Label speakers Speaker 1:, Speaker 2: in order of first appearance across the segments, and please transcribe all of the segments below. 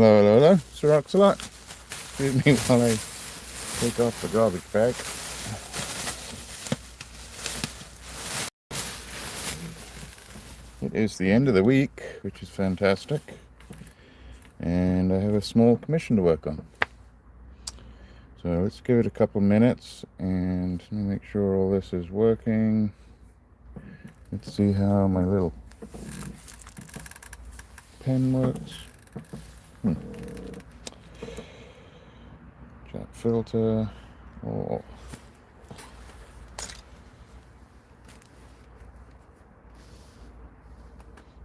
Speaker 1: Hello, hello, hello. It's RocksAlot. Excuse me while I take off the garbage bag. It is the end of the week, which is fantastic. And I have a small commission to work on. So let's give it a couple minutes and let me make sure all this is working. Let's see how my little pen works. Chat filter. Oh.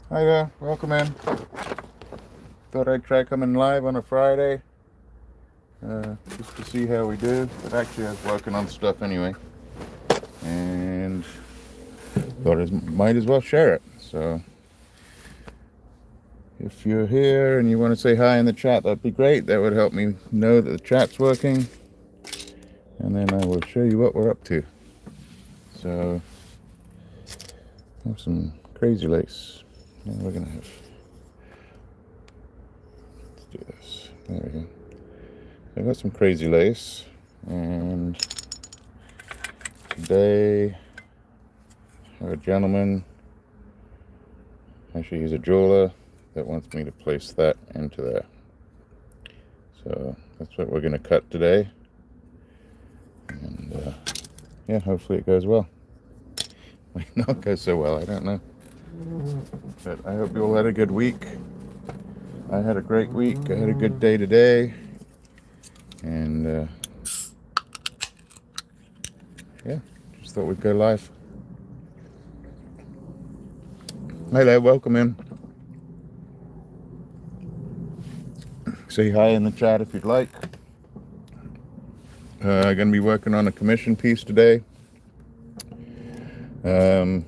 Speaker 1: Hi there, welcome in. Thought I'd try coming live on a Friday, just to see how we do. But actually I was working on stuff anyway, and thought I might as well share it. So if you're here and you want to say hi in the chat, that'd be great. That would help me know that the chat's working, and then I will show you what we're up to. So I have some crazy lace. And we're gonna have, let's do this. There we go. So I've got some crazy lace, and today I have a gentleman, actually he's a jeweler, that wants me to place that into there. So that's what we're going to cut today, and yeah, hopefully it goes well. Might not go so well, I don't know, but I hope you all had a good week. I had a great week. I had a good day today, and yeah, just thought we'd go live. Hello, welcome in. Say hi in the chat if you'd like. I'm going to be working on a commission piece today. So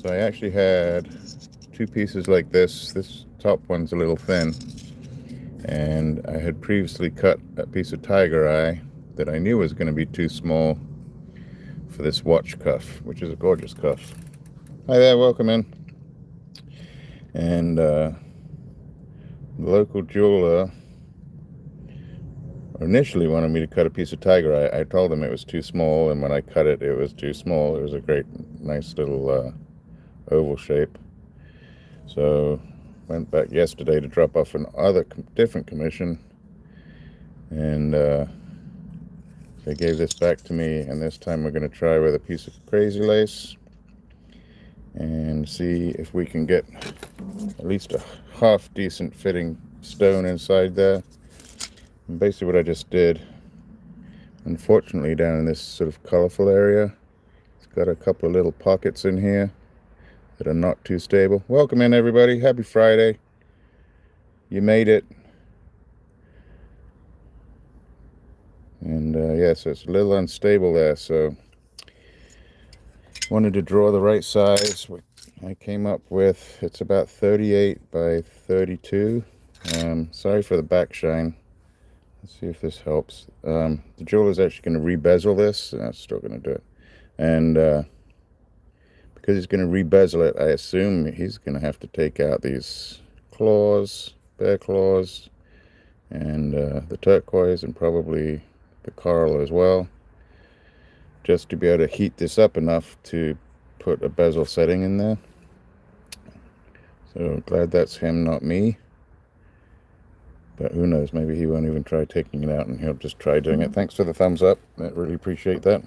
Speaker 1: I actually had two pieces like this. This top one's a little thin, and I had previously cut a piece of tiger eye that I knew was going to be too small for this watch cuff, which is a gorgeous cuff. Hi there, welcome in. And the local jeweler initially wanted me to cut a piece of tiger eye. I told him it was too small, and when I cut it, it was too small. It was a great, nice little oval shape. So went back yesterday to drop off another different commission, and they gave this back to me, and this time we're going to try with a piece of crazy lace and see if we can get at least a half decent fitting stone inside there. And basically what I just did, unfortunately down in this sort of colorful area, it's got a couple of little pockets in here that are not too stable. Welcome in everybody, happy Friday. You made it. And yeah, so it's a little unstable there, so wanted to draw the right size. I came up with, it's about 38 by 32. Sorry for the back shine. Let's see if this helps. The jeweler's actually going to re-bezel this. I'm still going to do it. And because he's going to re-bezel it, I assume he's going to have to take out these claws, bear claws, and the turquoise, and probably the coral as well, just to be able to heat this up enough to put a bezel setting in there. So glad that's him, not me. But who knows, maybe he won't even try taking it out, and he'll just try doing it. Thanks for the thumbs up, I really appreciate that.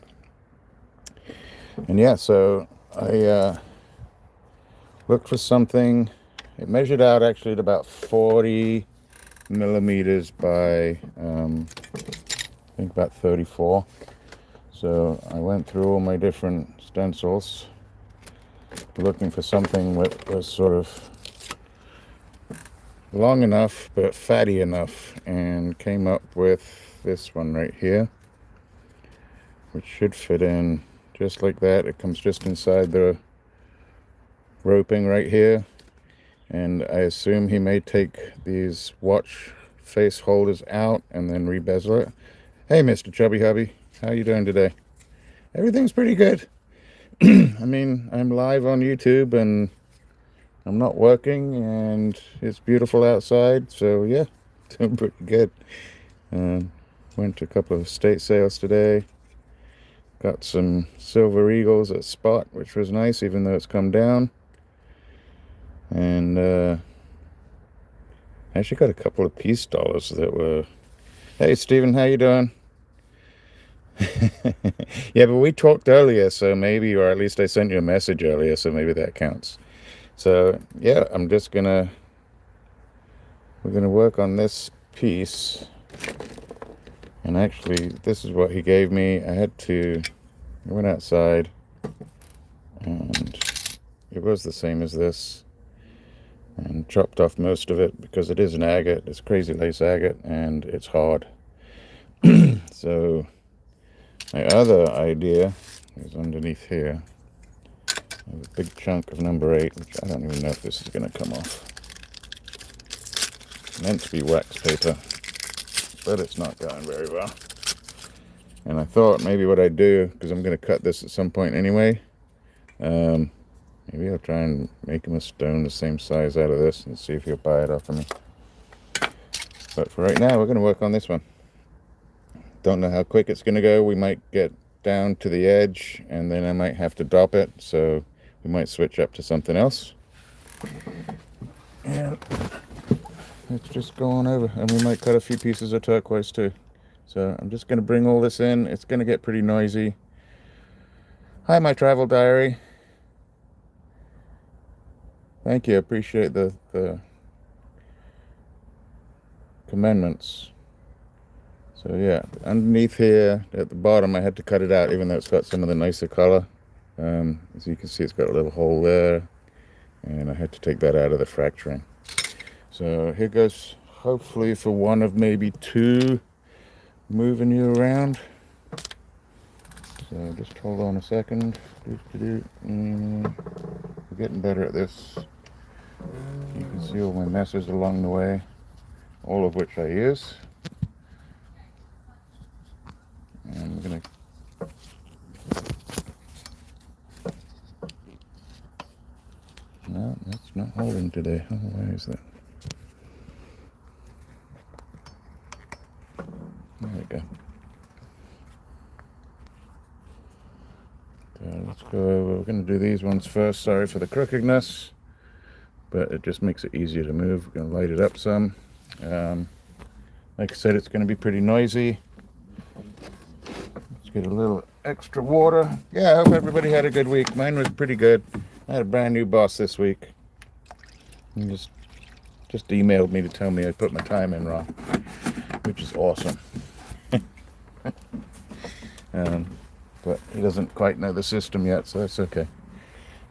Speaker 1: And yeah, so I looked for something. It measured out actually at about 40 millimeters by I think about 34. So I went through all my different stencils looking for something that was sort of long enough but fatty enough, and came up with this one right here, which should fit in just like that. It comes just inside the roping right here, and I assume he may take these watch face holders out and then re-bezel it. Hey Mr. Chubby Hubby, how you doing today? Everything's pretty good. I mean, I'm live on YouTube, and I'm not working and it's beautiful outside, so yeah, doing pretty good. Went to a couple of estate sales today. Got some silver eagles at spot, which was nice, even though it's come down. And actually got a couple of peace dollars that were. Hey, Stephen, how you doing? Yeah, but we talked earlier, so maybe, or at least I sent you a message earlier, so maybe that counts. So yeah, we're gonna work on this piece. And actually, this is what he gave me. I went outside, and it was the same as this, and chopped off most of it because it is an agate. It's crazy lace agate, and it's hard. So my other idea is underneath here. I have a big chunk of number 8, which I don't even know if this is going to come off. It's meant to be wax paper, but it's not going very well. And I thought maybe what I'd do, because I'm going to cut this at some point anyway, maybe I'll try and make him a stone the same size out of this and see if he'll buy it off of me. But for right now, we're going to work on this one. Don't know how quick it's going to go. We might get down to the edge and then I might have to drop it, so we might switch up to something else. And let's just go on over, and we might cut a few pieces of turquoise too. So I'm just going to bring all this in. It's going to get pretty noisy. Hi, my travel diary. Thank you. I appreciate the comments. So yeah, underneath here at the bottom, I had to cut it out, even though it's got some of the nicer color. As you can see, it's got a little hole there, and I had to take that out of the fracturing. So here goes, hopefully for one of maybe 2 moving you around. So just hold on a second. We're getting better at this. You can see all my messes along the way, all of which I use. And we're gonna no, that's not holding today. Oh, why is that? There we go. So let's go over. We're going to do these ones first. Sorry for the crookedness, but it just makes it easier to move. We're going to light it up some. Like I said, it's going to be pretty noisy. Let's get a little extra water. Yeah, I hope everybody had a good week. Mine was pretty good. I had a brand new boss this week. He just emailed me to tell me I put my time in wrong, which is awesome. But he doesn't quite know the system yet, so that's okay.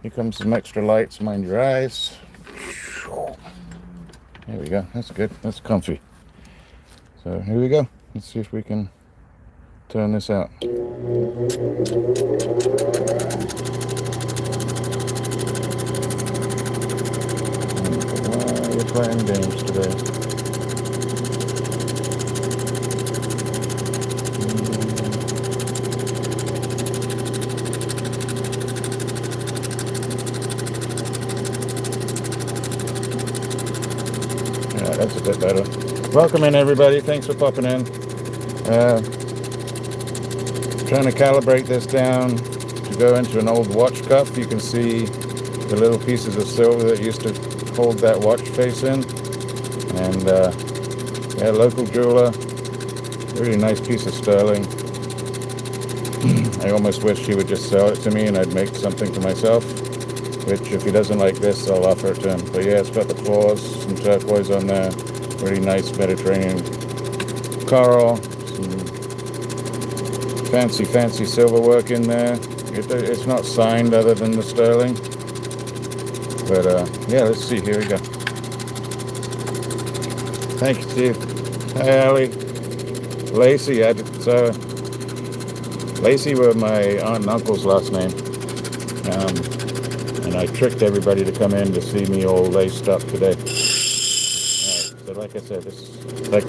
Speaker 1: Here comes some extra lights. Mind your eyes. There we go. That's good. That's comfy. So here we go. Let's see if we can turn this out. Why are you playing games today? Yeah, that's a bit better. Welcome in, everybody. Thanks for popping in. Trying to calibrate this down to go into an old watch cuff. You can see the little pieces of silver that used to hold that watch face in. And yeah, local jeweler, really nice piece of sterling. I almost wish he would just sell it to me and I'd make something for myself, which if he doesn't like this, I'll offer it to him. But yeah, it's got the claws, some turquoise on there, really nice Mediterranean coral, some fancy silver work in there. It's not signed other than the sterling. But yeah, let's see, here we go. Thank you, Steve. Hi, Allie. Lacey, so Lacey were my aunt and uncle's last name. And I tricked everybody to come in to see me all laced up today. Alright, so like I said, I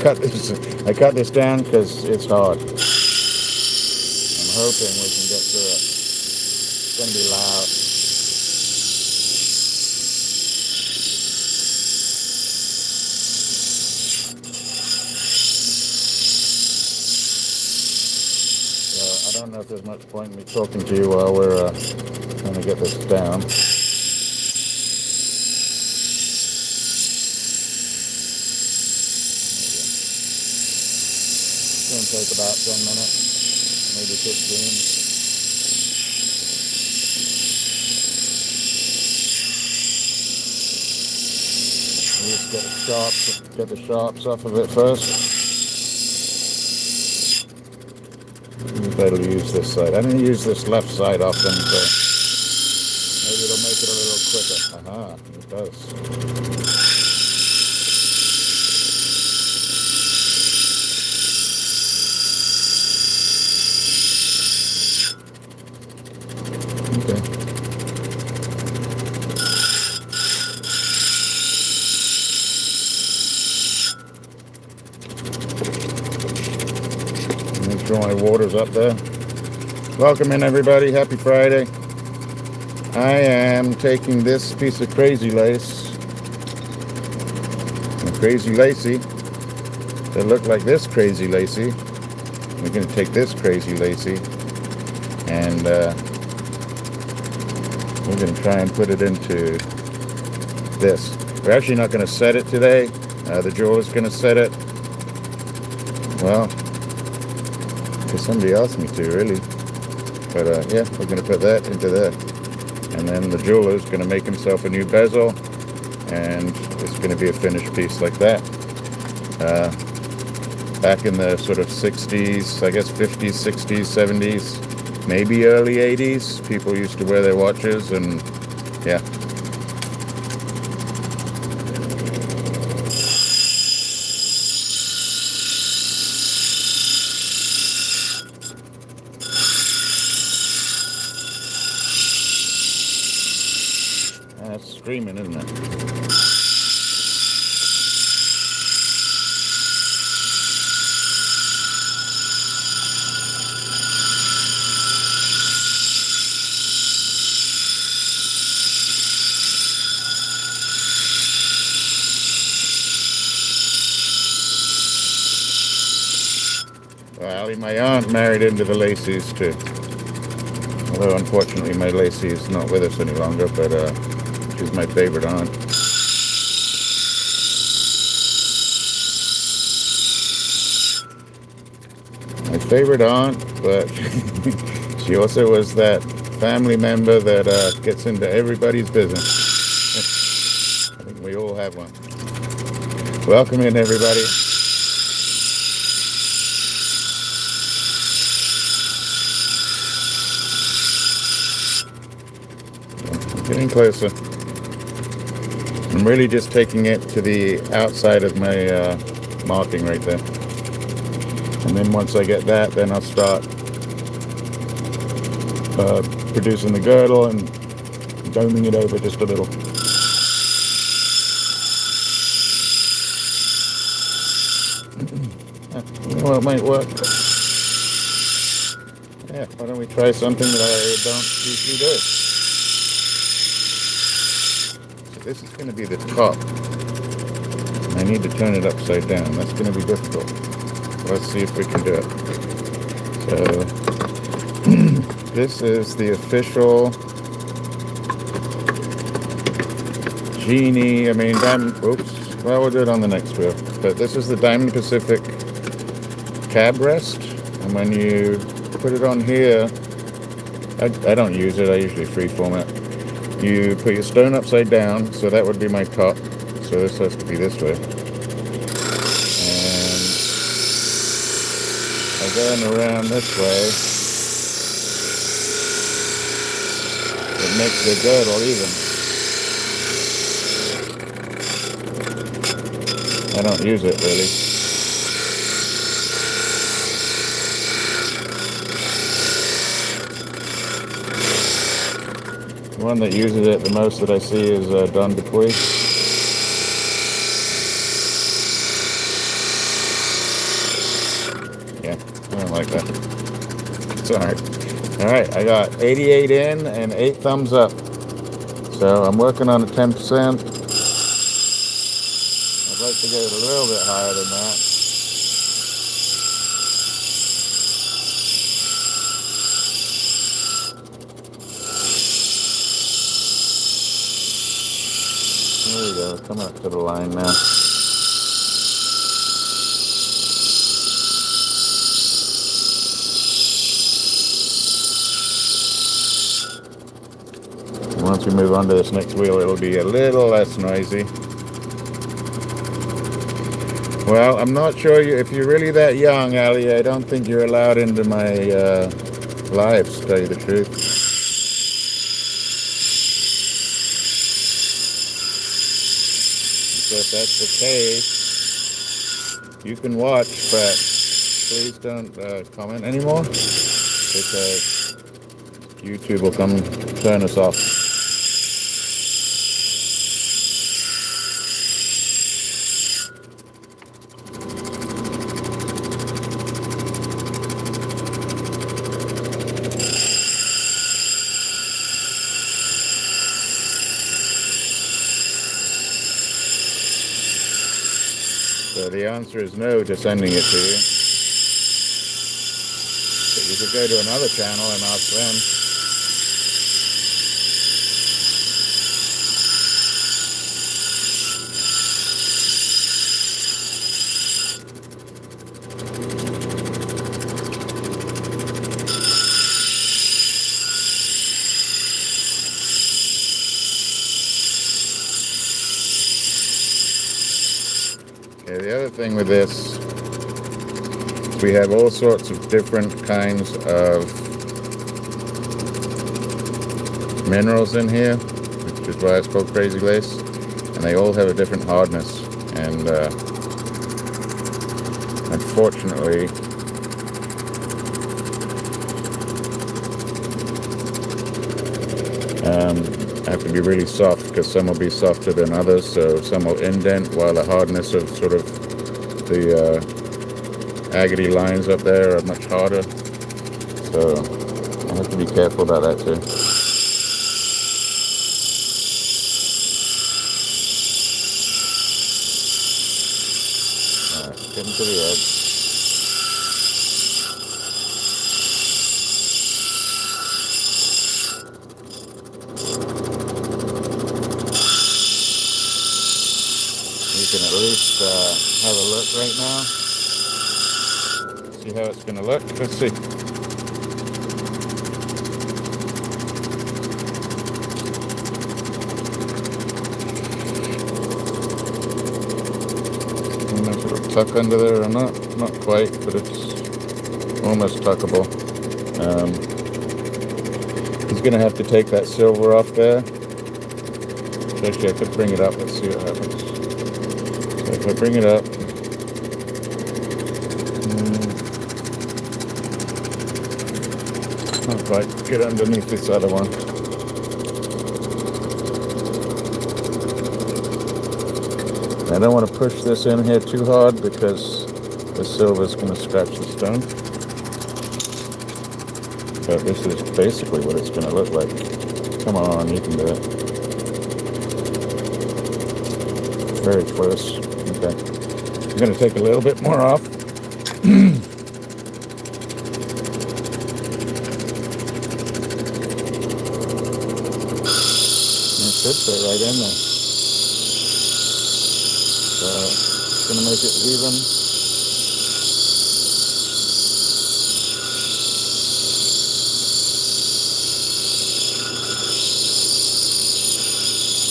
Speaker 1: cut this down because it's hard. I'm hoping we can get through it. It's going to be loud. there's much point in me talking to you while we're trying to get this down. It's going to take about 10 minutes, maybe 15. Just get the sharps off of it first. Better use this side. I don't use this left side often, but maybe it'll make it a little quicker. Aha, it does. Okay. Make sure my water's up there. Welcome in, everybody. Happy Friday. I am taking this piece of crazy lace, a crazy lacy, that look like this crazy lacy. We're going to take this crazy lacy and we're going to try and put it into this. We're actually not going to set it today. The jeweler's going to set it. Well, because somebody asked me to, really. But yeah, we're going to put that into there. And then the jeweler's going to make himself a new bezel. And it's going to be a finished piece like that. Back in the sort of 60s, I guess 50s, 60s, 70s, maybe early 80s, people used to wear their watches, and yeah. That's screaming, isn't it? Well, my aunt married into the Lacey's too. Although unfortunately my Lacey is not with us any longer, but she's my favorite aunt. My favorite aunt, but she also was that family member that gets into everybody's business. I think we all have one. Welcome in, everybody. Getting closer. I'm really just taking it to the outside of my marking right there. And then once I get that, then I'll start producing the girdle and doming it over just a little. Well, it might work. Yeah, why don't we try something that I don't usually do? This is going to be the top. I need to turn it upside down. That's going to be difficult. Let's see if we can do it. So, this is the official Genie. Oops. Well, we'll do it on the next wheel. But this is the Diamond Pacific cab rest. And when you put it on here, I don't use it. I usually freeform it. You put your stone upside down, so that would be my top. So this has to be this way. And by going around this way, it makes the girdle even. I don't use it really. The one that uses it the most that I see is Turquoise. Yeah, I don't like that. It's alright. Alright, I got 88 in and 8 thumbs up. So I'm working on a 10%. I'd like to get it a little bit higher than that. There we go, coming up to the line now. Once we move on to this next wheel, it'll be a little less noisy. Well, I'm not sure if you're really that young, Ali. I don't think you're allowed into my lives, to tell you the truth. So if that's the case, you can watch, but please don't comment anymore, because YouTube will come turn us off. So the answer is no to sending it to you. But you could go to another channel and ask them. Okay, the other thing with this, we have all sorts of different kinds of minerals in here, which is why it's called crazy lace, and they all have a different hardness. And unfortunately, have to be really soft, because some will be softer than others, so some will indent, while the hardness of sort of the agate lines up there are much harder, so I have to be careful about that too. Alright, getting to the edge. You can at least have a look right now. See how it's going to look? Let's see. I don't know if it'll tuck under there or not. Not quite, but it's almost tuckable. He's going to have to take that silver off there. Actually, I could bring it up. Let's see what happens. So if I bring it up, not quite get underneath this other one. I don't want to push this in here too hard, because the silver is going to scratch the stone. But this is basically what it's going to look like. Come on, you can do it. Very close. Okay. I'm going to take a little bit more off. It should fit right in there. So it's going to make it even.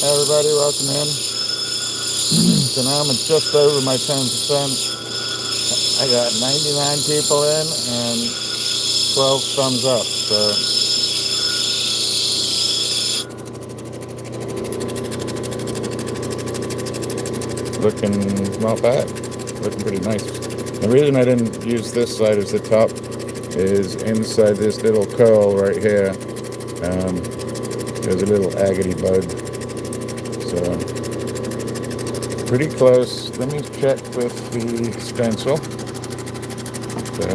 Speaker 1: Hey everybody, welcome in. So now I'm just over my 10%. I got 99 people in and 12 thumbs up. So looking not bad. Looking pretty nice. The reason I didn't use this side as the top is inside this little curl right here. There's a little agate bug. So pretty close. Let me check with the stencil. So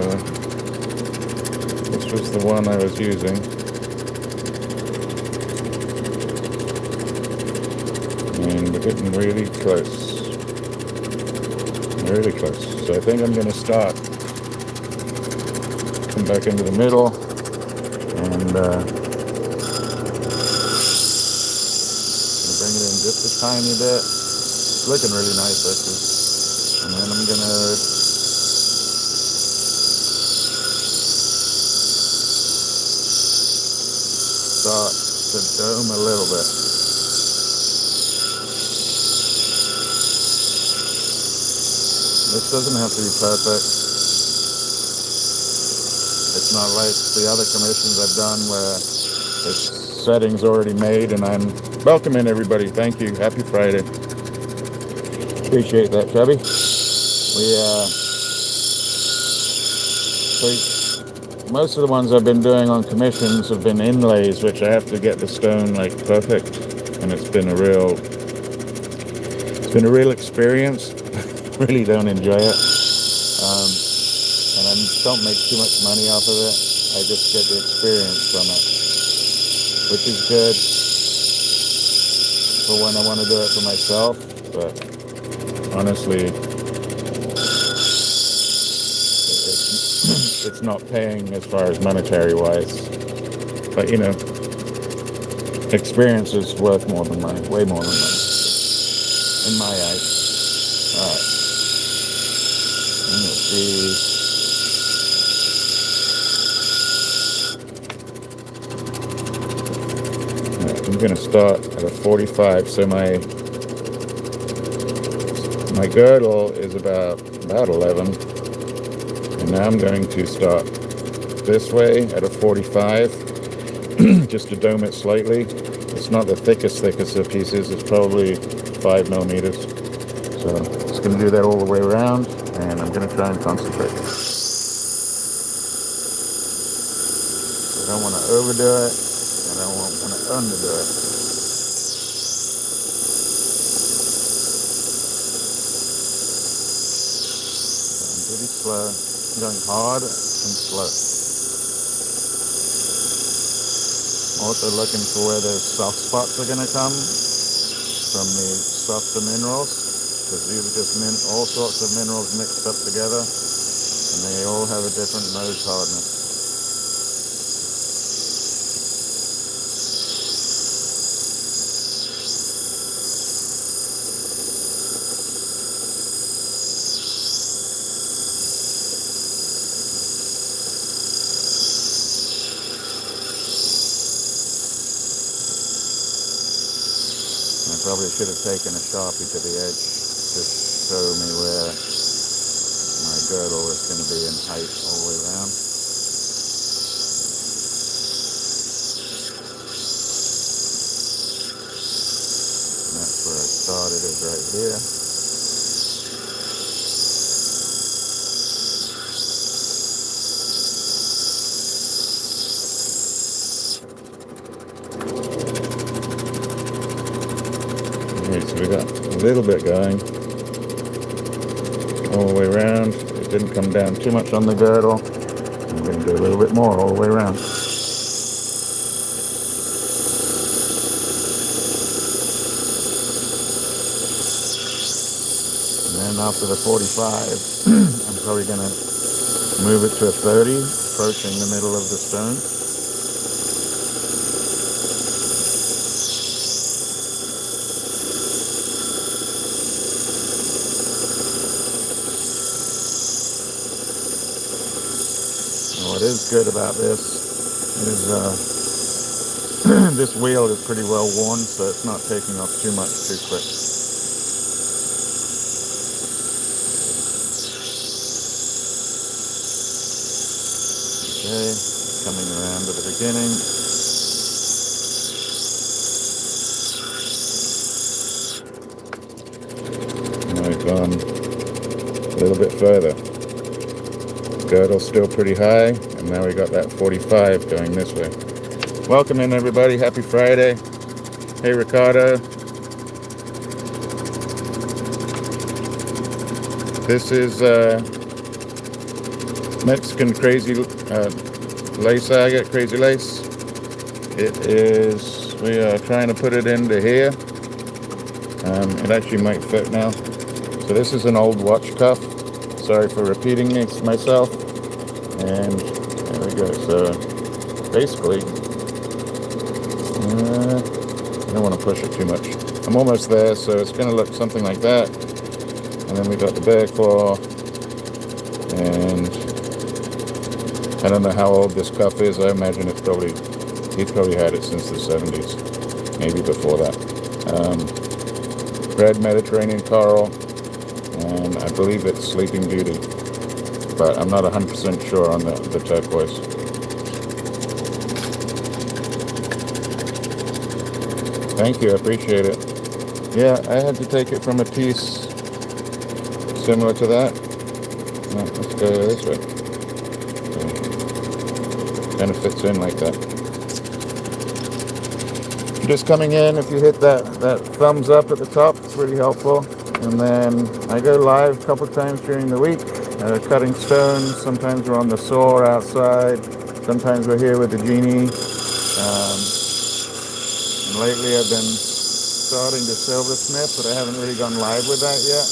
Speaker 1: this was the one I was using. And we're getting really close. Really close. So I think I'm going to start. Come back into the middle and bring it in just a tiny bit. It's looking really nice actually. And then I'm gonna start the dome a little bit. This doesn't have to be perfect. It's not like the other commissions I've done where the setting's already made and I'm welcoming everybody. Thank you. Happy Friday. Appreciate that, Chubby. Most of the ones I've been doing on commissions have been inlays, which I have to get the stone like perfect, and it's been a real experience. Really don't enjoy it, and I don't make too much money off of it. I just get the experience from it, which is good for when I want to do it for myself. But honestly, it's not paying as far as monetary wise, but you know, experience is worth more than money, way more than money, in my eyes. Alright, let's see. Right, I'm going to start at a 45, so my girdle is about 11. And now I'm going to start this way at a 45, just to dome it slightly. It's not the thickest of pieces, it's probably 5 millimeters. So just going to do that all the way around, and I'm going to try and concentrate. I don't want to overdo it, and I don't want to underdo it. So I'm pretty slow. I'm going hard and slow. Also looking for where those soft spots are going to come from the softer minerals, because these are just all sorts of minerals mixed up together, and they all have a different nose hardness. I probably should have taken a Sharpie to the edge to show me where my girdle is going to be in height all the way around. And that's where I started, is right here. So we got a little bit going all the way around. It didn't come down too much on the girdle. I'm going to do a little bit more all the way around. And then after the 45, I'm probably going to move it to a 30, approaching the middle of the stone. What is good about this is this wheel is pretty well worn, so it's not taking off too much too quick. Okay, coming around to the beginning. Now we've gone a little bit further. Girdle's still pretty high, and now we got that 45 going this way. Welcome in, everybody. Happy Friday. Hey, Ricardo. This is Mexican crazy lace agate, crazy lace. We are trying to put it into here. It actually might fit now. So this is an old watch cuff. Sorry for repeating myself. And there we go. So basically, I don't want to push it too much. I'm almost there, so it's going to look something like that. And then we got the bear claw, and I don't know how old this cuff is. I imagine he's probably had it since the 70s, maybe before that. Red Mediterranean coral, and I believe it's Sleeping Beauty, but I'm not 100% sure on the turquoise. Thank you, I appreciate it. Yeah, I had to take it from a piece similar to that. No, let's go this way. So, kind of fits in like that. Just coming in, if you hit that thumbs up at the top, it's really helpful. And then I go live a couple times during the week, cutting stones. Sometimes we're on the saw outside. Sometimes we're here with the genie. And lately I've been starting to silversmith, but I haven't really gone live with that yet.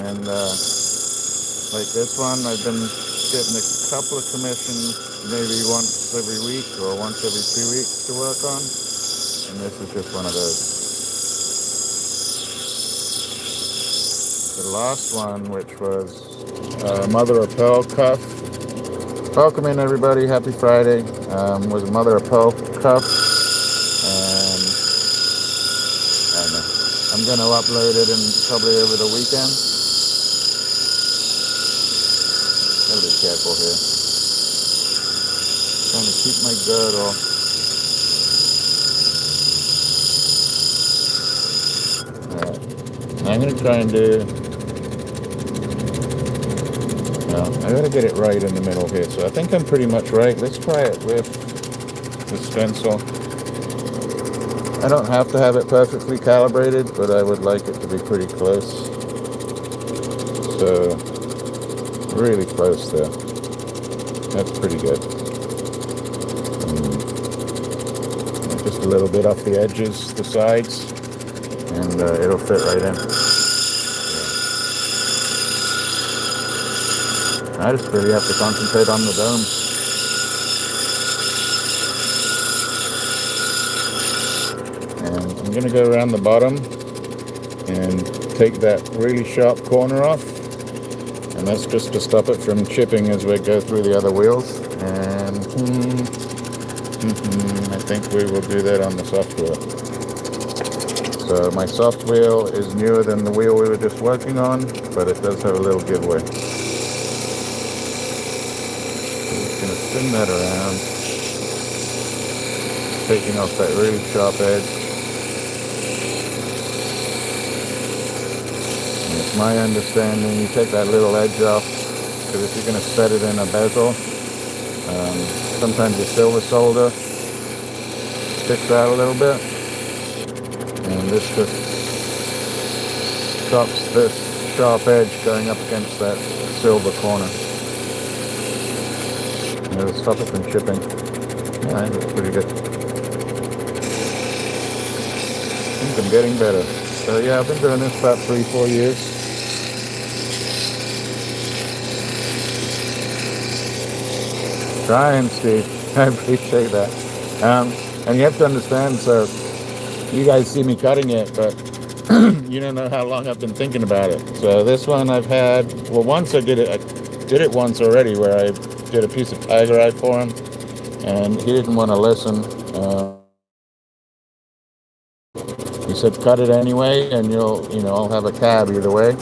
Speaker 1: And like this one, I've been getting a couple of commissions, maybe once every week or once every 2 weeks to work on. And this is just one of those. The last one, which was Mother of Pearl cuff. Welcome in, everybody. Happy Friday. Was a Mother of Pearl cuff. And I don't know. I'm going to upload it probably over the weekend. Gotta be careful here. Trying to keep my girdle. Alright. I'm going to try and do... Well, I got to get it right in the middle here. So I think I'm pretty much right. Let's try it with the stencil. I don't have to have it perfectly calibrated, but I would like it to be pretty close. So, really close there. That's pretty good. Just a little bit off the edges, the sides, and it'll fit right in. I just really have to concentrate on the dome. And I'm going to go around the bottom and take that really sharp corner off. And that's just to stop it from chipping as we go through the other wheels. And I think we will do that on the soft wheel. So my soft wheel is newer than the wheel we were just working on, but it does have a little giveaway. Going to spin that around, taking off that really sharp edge. And it's my understanding you take that little edge off, because if you're going to set it in a bezel, sometimes your silver solder sticks out a little bit, and this just stops this sharp edge going up against that silver corner. It'll stop it from chipping. Yeah, I think it's pretty good. I think I'm getting better. So yeah, I've been doing this about 3-4 years. Trying, Steve. I appreciate that. And you have to understand, so you guys see me cutting it, but you don't know how long I've been thinking about it. So this one I've had, well, once I did it once already, where I did a piece of tigerite for him, and he didn't want to listen. He said, cut it anyway, and I'll have a cab either way.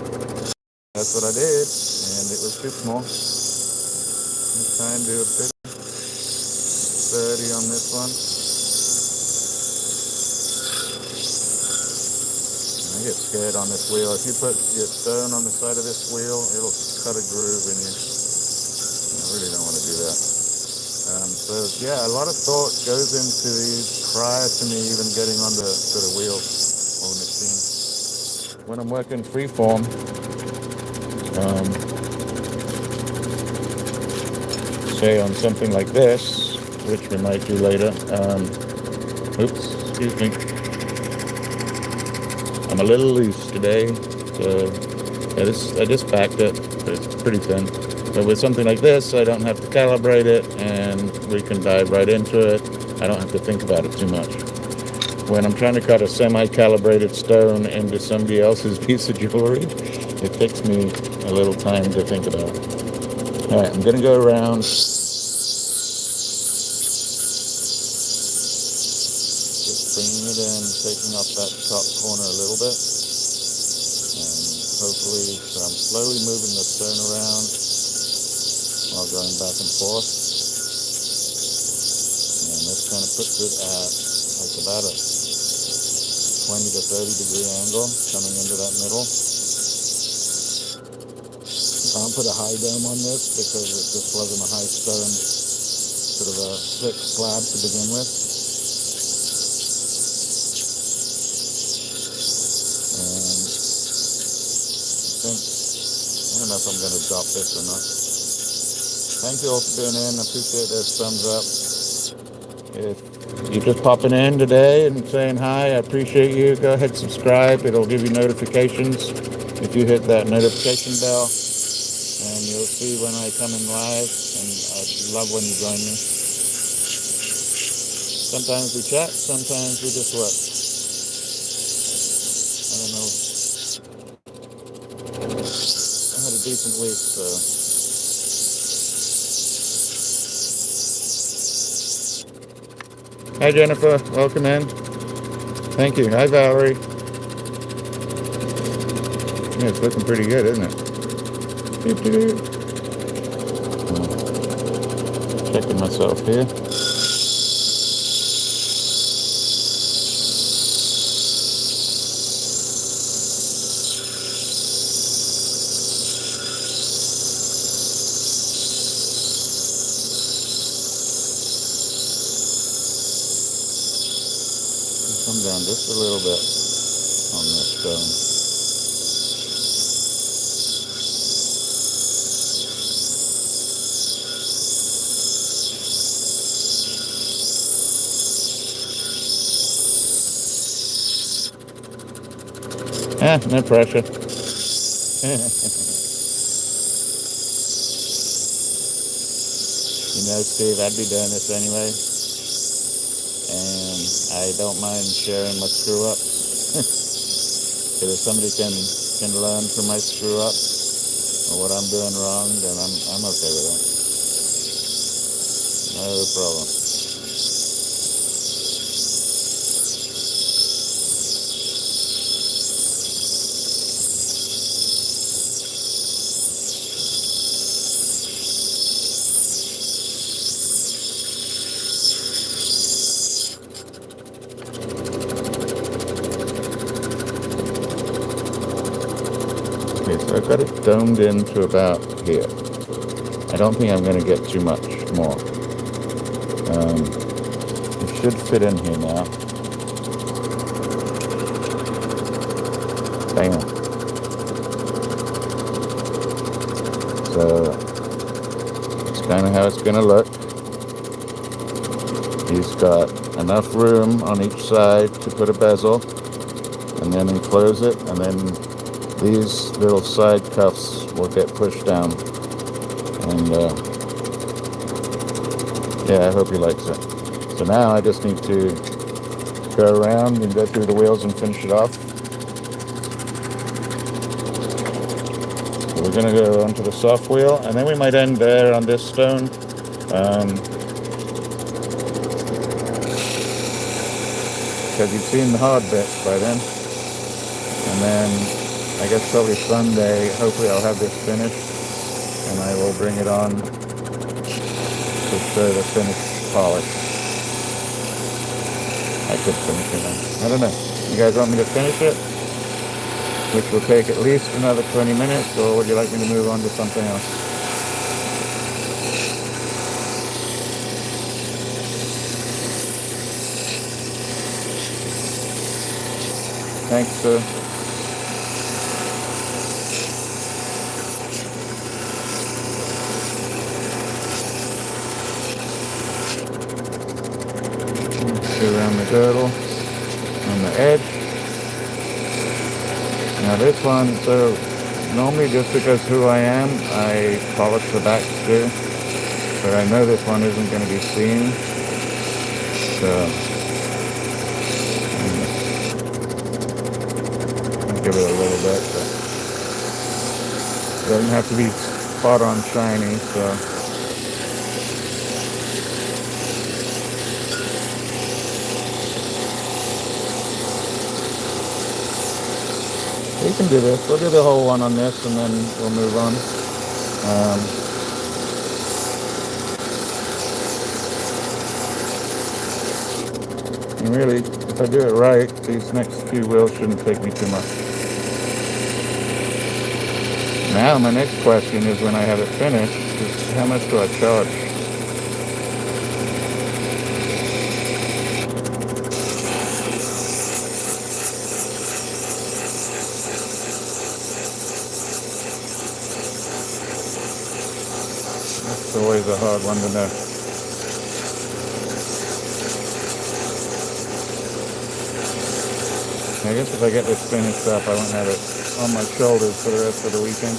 Speaker 1: That's what I did, and it was too small. Let's try and do a bit of 30 on this one. I get scared on this wheel. If you put your stone on the side of this wheel, it'll cut a groove in you. I really don't want to do that. So yeah, a lot of thought goes into these prior to me even getting onto the wheel or the machine. When I'm working freeform, say on something like this, which we might do later. Oops, excuse me. I'm a little loose today, so yeah, I just packed it, but it's pretty thin. But with something like this, I don't have to calibrate it, and we can dive right into it. I don't have to think about it too much. when I'm trying to cut a semi-calibrated stone into somebody else's piece of jewelry, it takes me a little time to think about it. All right, I'm going to go around. Just bringing it in, taking off that top corner a little bit. And hopefully, so I'm slowly moving the stone around while going back and forth. And this kind of puts it at like about a 20 to 30 degree angle coming into that middle. Can't put a high dome on this because this wasn't a high stone, sort of a thick slab to begin with. And I don't know if I'm going to drop this or not. Thank you all for tuning in. I appreciate those thumbs up. If you're just popping in today and saying hi, I appreciate you. Go ahead, subscribe. It'll give you notifications if you hit that notification bell. And you'll see when I come in live. And I love when you join me. Sometimes we chat, sometimes we just work. I don't know. I had a decent week, so. Hi, Jennifer. Welcome in. Thank you. Hi, Valerie. Yeah, it's looking pretty good, isn't it? Checking myself here. Come down just a little bit on this stone. No pressure. Steve, I'd be doing this anyway. And I don't mind sharing my screw-ups. Because if somebody can learn from my screw-ups or what I'm doing wrong, then I'm okay with that. No problem. Okay, so I've got it domed in to about here. I don't think I'm going to get too much more. It should fit in here now. Bam. So that's kind of how it's going to look. He's got enough room on each side to put a bezel, and then enclose it, and then these little side cuffs will get pushed down. And yeah, I hope he likes it. So now I just need to go around and go through the wheels and finish it off. So we're going to go onto the soft wheel, and then we might end there on this stone. Because you've seen the hard bits by then. And then I guess probably Sunday, hopefully I'll have this finished, and I will bring it on to show the finished polish. I could finish it then. I don't know. You guys want me to finish it? Which will take at least another 20 minutes, or would you like me to move on to something else? Thanks, sir. Around the girdle, on the edge. Now this one, so normally just because who I am, I polish the back too, but I know this one isn't going to be seen, so give it a little bit, but it doesn't have to be spot on shiny, so. We can do this. We'll do the whole one on this, and then we'll move on. And really, if I do it right, these next few wheels shouldn't take me too much. Now my next question is, when I have it finished, is how much do I charge? That's always a hard one to know. I guess if I get this finished up, I won't have it on my shoulders for the rest of the weekend.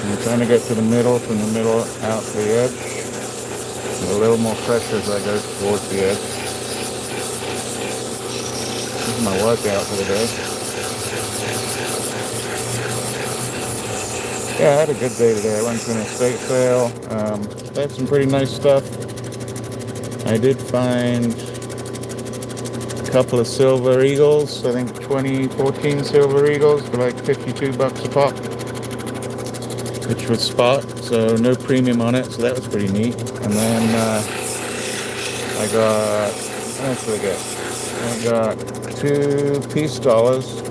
Speaker 1: I'm trying to get to the middle, from the middle out to the edge. With a little more pressure as I go towards the edge. This is my workout for the day. Yeah, I had a good day today. I went to an estate sale. They had some pretty nice stuff. I did find a couple of silver eagles. I think 2014 silver eagles for like $52 a pop, which was spot, so no premium on it. So that was pretty neat. And then I got, what else did I get? I got 2 peace dollars.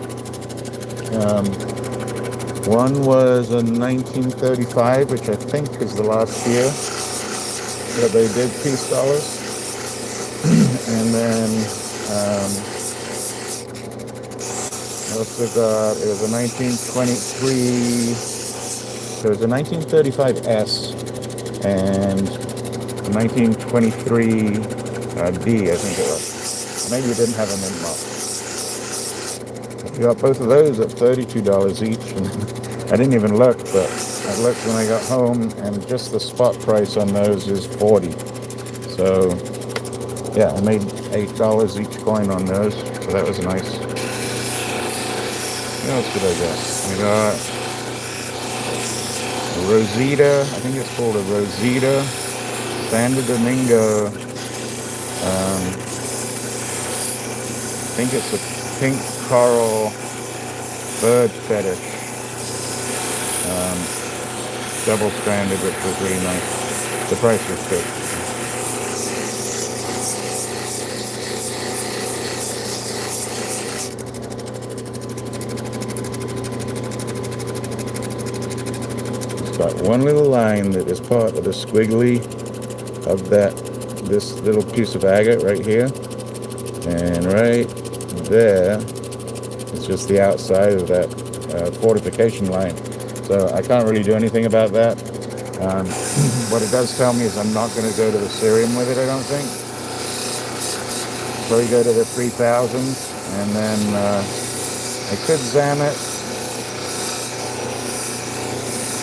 Speaker 1: One was a 1935, which I think is the last year that they did peace dollars. And then I also got, it was a 1923, there was a 1935S and a 1923 D, I think it was. Maybe it didn't have a mint mark. I got both of those at $32 each, and I didn't even look, but I looked when I got home, and just the spot price on those is $40. So yeah, I made $8 each coin on those, so that was nice. What else did I get? I got a Rosita, I think it's called a Rosita Santo Domingo. I think it's a pink coral bird fetish, double stranded, which was really nice. The price was good. It's got one little line that is part of the squiggly of this little piece of agate right here, and right there it's just the outside of that fortification line. So I can't really do anything about that. What it does tell me is I'm not going to go to the cerium with it, I don't think. Probably go to the 3000s, and then I could zam it,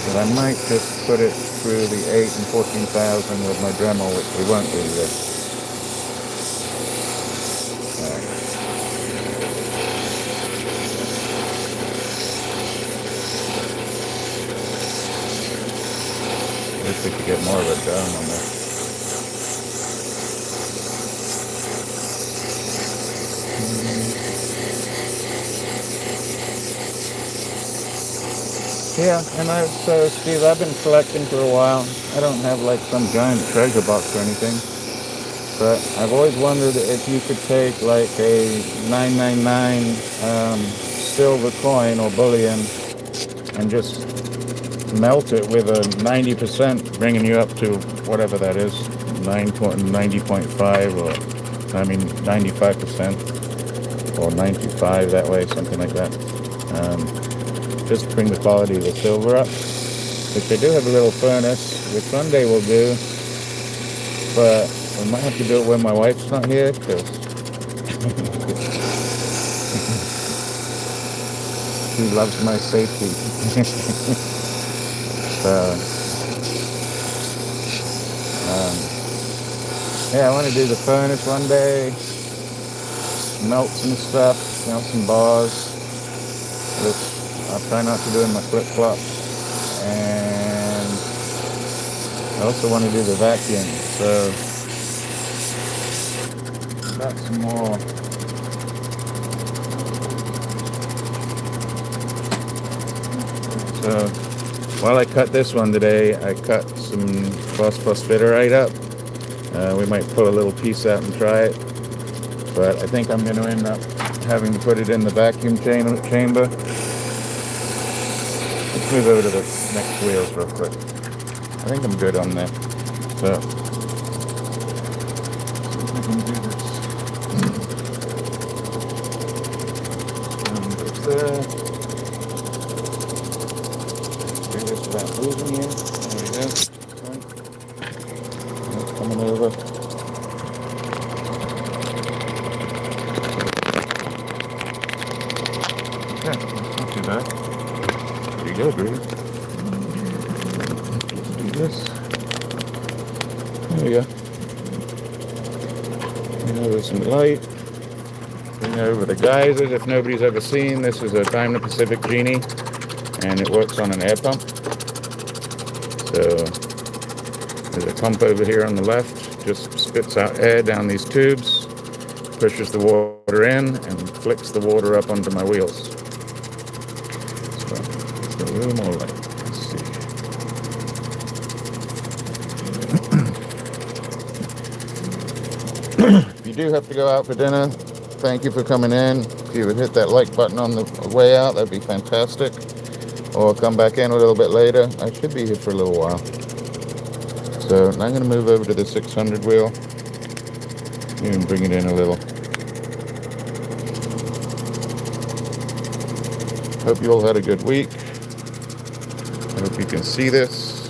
Speaker 1: but I might just put it through the 8 and 14,000 with my Dremel, which we won't do this. I wish we could get more of a dome on this. Yeah, and so Steve, I've been collecting for a while. I don't have like some giant treasure box or anything, but I've always wondered if you could take like a 999 silver coin or bullion and just melt it with a 90%, bringing you up to whatever that is, 90.5, or I mean 95% or 95, that way, something like that. Just bring the quality of the silver up, which I do have a little furnace, which one day we'll do, but we might have to do it when my wife's not here, because she loves my safety. Yeah, I want to do the furnace one day, melt some stuff, melt some bars, which I'll try not to do in my flip-flops. And I also want to do the vacuum, so got some more. So while I cut this one today, I cut some phosphosiderite up. We might pull a little piece out and try it, but I think I'm going to end up having to put it in the vacuum chamber. Let's move over to the next wheels real quick. I think I'm good on that. So see if we can do this. Goes there. Do this without losing you. There we go. That's coming over. Okay, that's not too bad. Pretty good, really. Let's do this. There we go. Bring over some light. Bring over the geysers. If nobody's ever seen, this is a Time to Pacific Genie, and it works on an air pump. So there's a pump over here on the left, just spits out air down these tubes, pushes the water in, and flicks the water up onto my wheels. So let's get a little more light. Let's see. If you do have to go out for dinner, thank you for coming in. If you would hit that like button on the way out, that'd be fantastic. Or come back in a little bit later. I should be here for a little while. So now I'm going to move over to the 600 wheel and bring it in a little. Hope you all had a good week. I hope you can see this.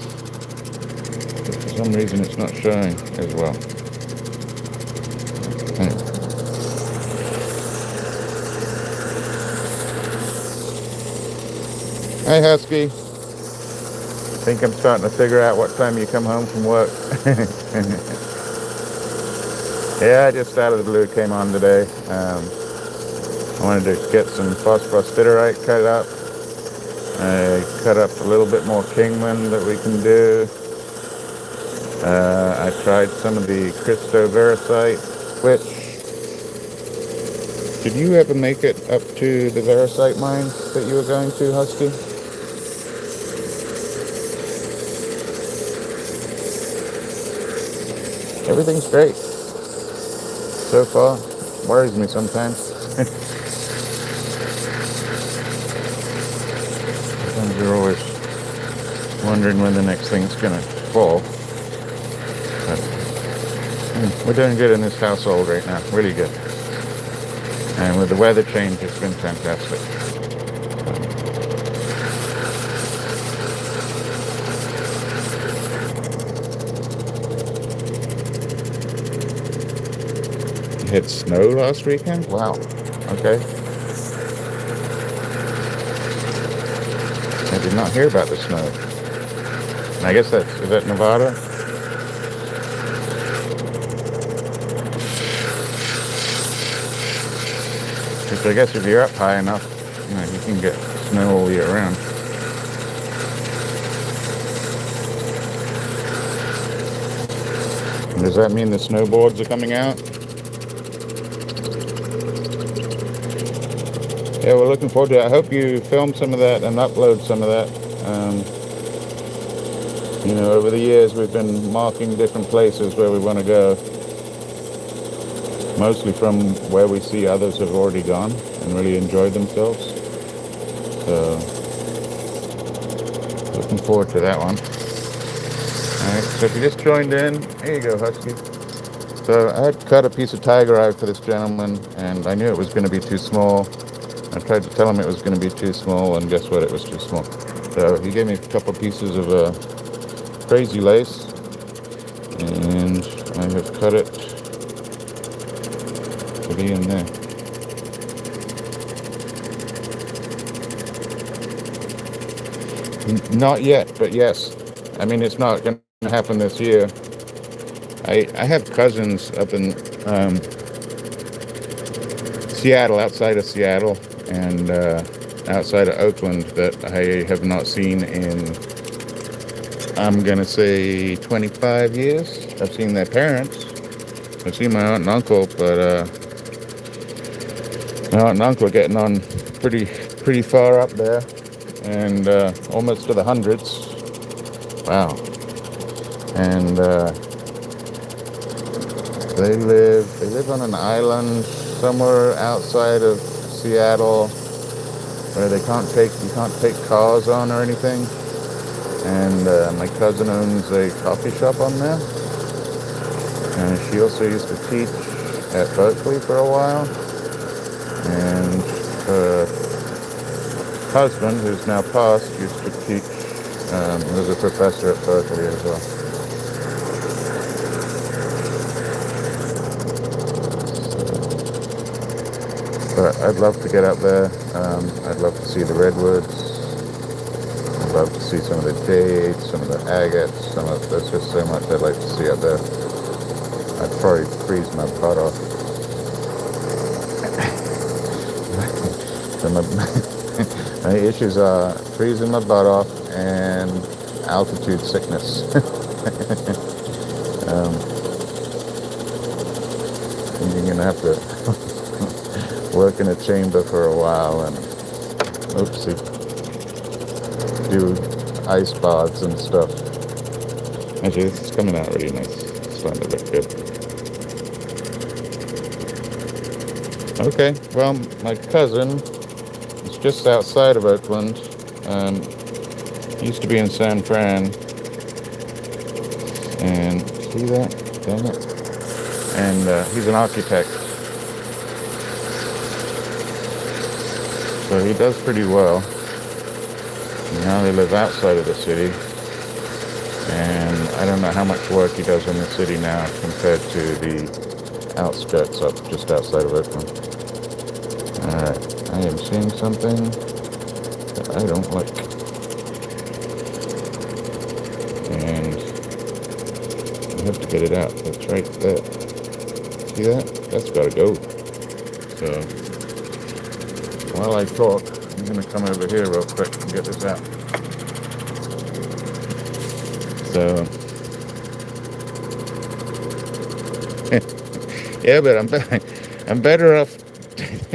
Speaker 1: But for some reason it's not showing as well. Anyway. Hey Husky. I think I'm starting to figure out what time you come home from work. Yeah, just out of the blue came on today. I wanted to get some phosphosiderite cut up. I cut up a little bit more Kingman that we can do. I tried some of the Vericyte, which, did you ever make it up to the Vericyte mine that you were going to, Husky? Everything's great so far. Worries me sometimes. Sometimes you're always wondering when the next thing's gonna fall. But we're doing good in this household right now. Really good. And with the weather change, it's been fantastic. Hit snow last weekend? Wow. Okay. I did not hear about the snow. I guess is that Nevada? Because I guess if you're up high enough, you can get snow all year round. Does that mean the snowboards are coming out? Yeah, we're looking forward to it. I hope you film some of that and upload some of that. Over the years we've been marking different places where we want to go. Mostly from where we see others have already gone and really enjoyed themselves. So, looking forward to that one. Alright, so if you just joined in, here you go, Husky. So I had cut a piece of tigerite for this gentleman, and I knew it was going to be too small. I tried to tell him it was going to be too small, and guess what? It was too small. So he gave me a couple pieces of crazy lace, and I have cut it to be in there. Not yet, but yes. I mean, it's not going to happen this year. I have cousins up in Seattle, outside of Seattle, and outside of Oakland that I have not seen in, I'm going to say, 25 years. I've seen their parents. I've seen my aunt and uncle, but my aunt and uncle are getting on pretty far up there, and almost to the hundreds. Wow. And they live on an island somewhere outside of Seattle where you can't take cars on or anything. And my cousin owns a coffee shop on there, and she also used to teach at Berkeley for a while. And her husband, who's now passed, used to teach, was a professor at Berkeley as well. But I'd love to get up there. I'd love to see the redwoods. I'd love to see some of the jades, some of the agates. There's just so much I'd like to see up there. I'd probably freeze my butt off. So my issues are freezing my butt off and altitude sickness. You're gonna have to work in a chamber for a while and do ice baths and stuff. Actually, this is coming out really nice. It's starting to look good. Okay, well, my cousin is just outside of Oakland. He used to be in San Fran. And see that? Dang it. And he's an architect. So he does pretty well. Now they live outside of the city, and I don't know how much work he does in the city now compared to the outskirts up just outside of Oakland. Alright, I am seeing something that I don't like. And I have to get it out. It's right there. See that? That's gotta go. So while I talk, I'm going to come over here real quick and get this out. So, yeah, but I'm better off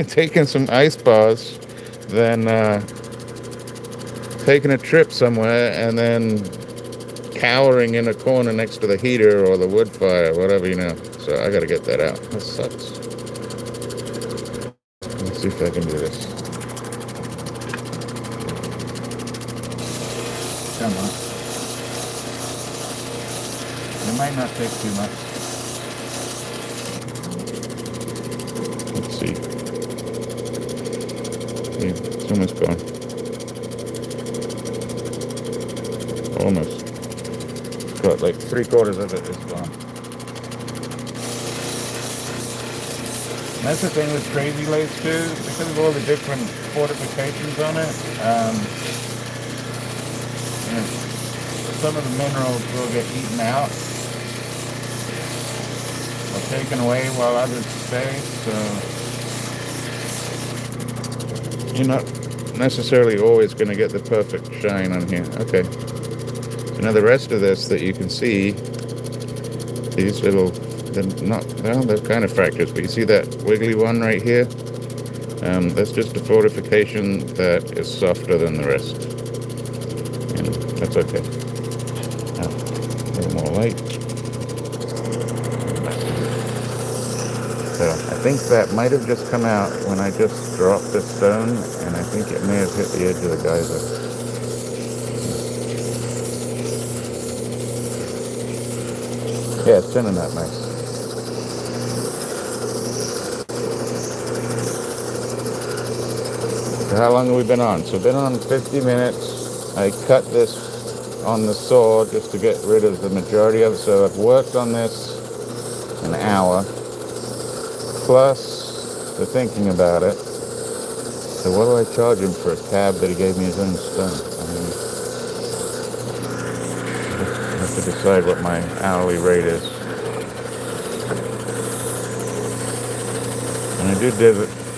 Speaker 1: taking some ice baths than taking a trip somewhere and then cowering in a corner next to the heater or the wood fire, whatever, So I got to get that out. That sucks. Let's see if I can do this. Come on. It might not take too much. Let's see. See, it's almost gone. Almost. Got like 3/4 of it is gone. And that's the thing with crazy lakes too, because of all the different fortifications on it. Some of the minerals will get eaten out or taken away while others stay, so you're not necessarily always going to get the perfect shine on here. Okay, so now the rest of this that you can see, these little, they're kind of fractures, but you see that wiggly one right here? That's just a fortification that is softer than the rest, and that's okay. Now, a little more light. So I think that might have just come out when I just dropped the stone, and I think it may have hit the edge of the geyser. Yeah, it's turning out nice. So how long have we been on? So we've been on 50 minutes. I cut this on the saw just to get rid of the majority of it. So I've worked on this an hour, plus the thinking about it. So what do I charge him for a tab that he gave me his own stone? I have to decide what my hourly rate is. do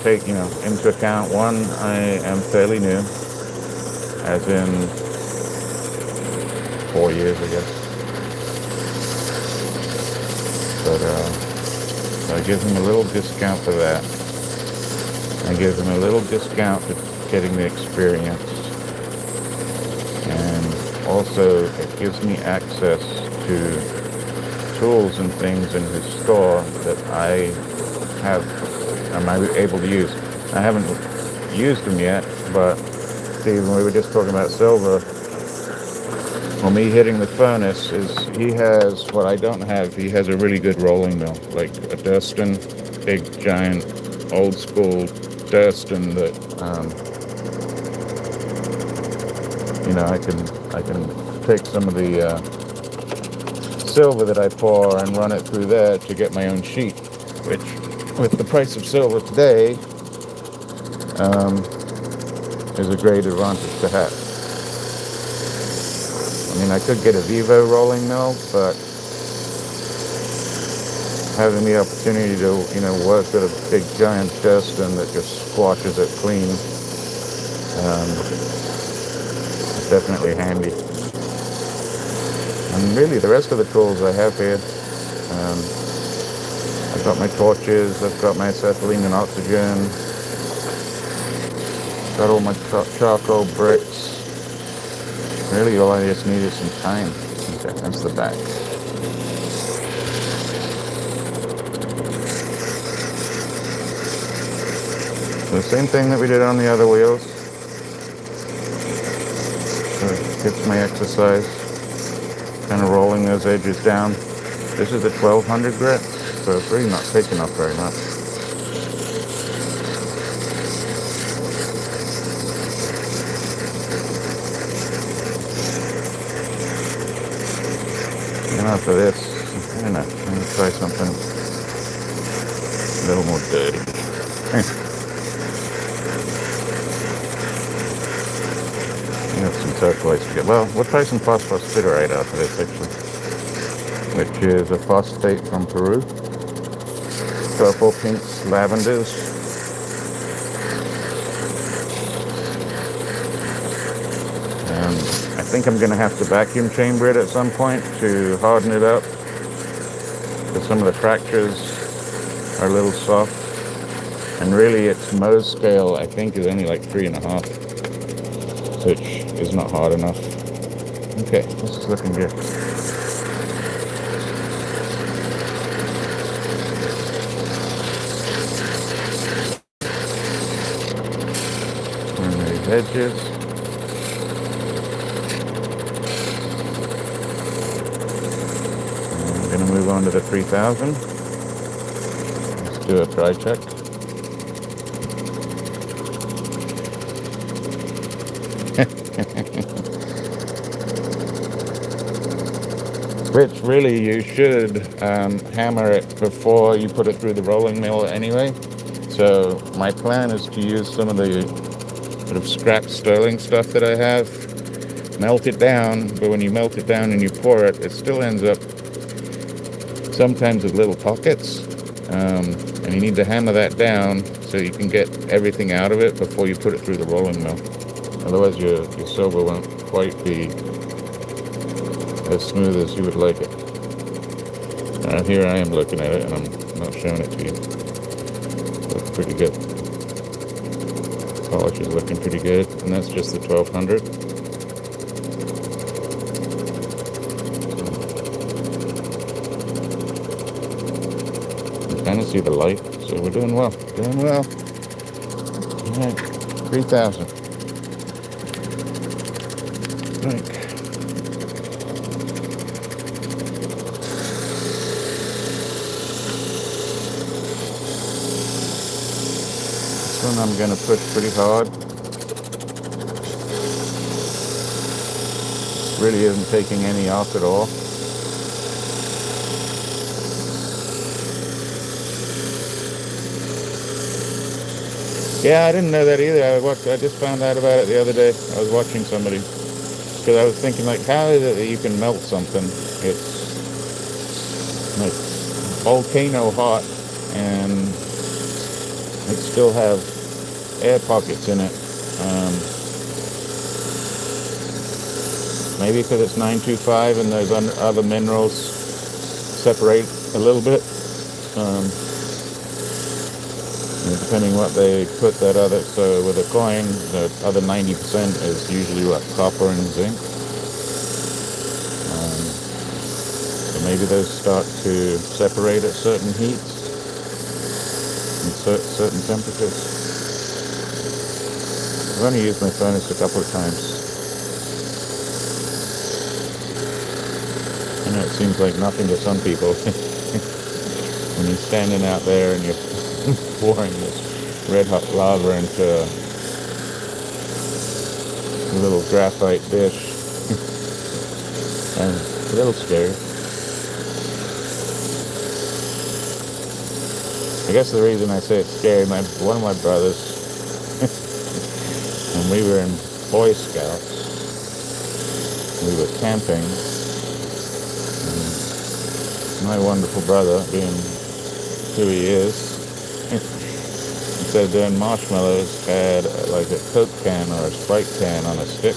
Speaker 1: take, into account, one, I am fairly new, as in 4 years, I guess. But so I give him a little discount for that. I give him a little discount for getting the experience. And also, it gives me access to tools and things in his store that am able to use. I haven't used them yet, but see, when we were just talking about silver, well, me hitting the furnace he has what I don't have. He has a really good rolling mill, like a Durston, big, giant, old school Durston that, I can take some of the silver that I pour and run it through there to get my own sheet, which, with the price of silver today, is a great advantage to have. I mean, I could get a Vivo rolling mill, but having the opportunity to, work with a big giant Durston that just squashes it clean, is definitely handy. And really, the rest of the tools I have here, I've got my torches, I've got my acetylene and oxygen, got all my charcoal bricks. Really, all I just need is some time. Okay, that's the back. So the same thing that we did on the other wheels. So it's my exercise. Kind of rolling those edges down. This is the 1200 grit, so it's really not taking off very much. And after this, I don't know, I'm going to try something a little more dirty. Got some turquoise to get. Well, we'll try some phosphosiderite after this, actually, which is a phosphate from Peru. Purple, pinks, lavenders. I think I'm going to have to vacuum chamber it at some point to harden it up, because some of the fractures are a little soft. And really, its Mohs scale, I think, is only like 3.5, which is not hard enough. Okay, this is looking good. And these edges. And I'm going to move on to the 3000. Let's do a dry check. Which really you should hammer it before you put it through the rolling mill anyway. So my plan is to use some of the sort of scrap sterling stuff that I have, melt it down, but when you melt it down and you pour it, it still ends up sometimes with little pockets, and you need to hammer that down so you can get everything out of it before you put it through the rolling mill. Otherwise your silver won't quite be as smooth as you would like it. Here I am looking at it, and I'm not showing it to you. Looks pretty good. Polish is looking pretty good, and that's just the 1200. You kind of see the light, so we're doing well. Doing well. All right, 3000. Right. I'm going to push pretty hard. Really isn't taking any off at all. Yeah, I didn't know that either. I just found out about it the other day. I was watching somebody, because I was thinking, like, how is it that you can melt something? It's like volcano hot, and it still have air pockets in it. Maybe because it's 925 and those other minerals separate a little bit. Depending what they put that other, so with a coin, the other 90% is usually what, copper and zinc. So maybe those start to separate at certain heats and certain temperatures. I've only used my furnace a couple of times. I know it seems like nothing to some people when you're standing out there and you're pouring this red hot lava into a little graphite dish. And a little scary. I guess the reason I say it's scary, one of my brothers, when we were in Boy Scouts, we were camping, and my wonderful brother, being who he is, instead of doing marshmallows, had like a Coke can or a Sprite can on a stick.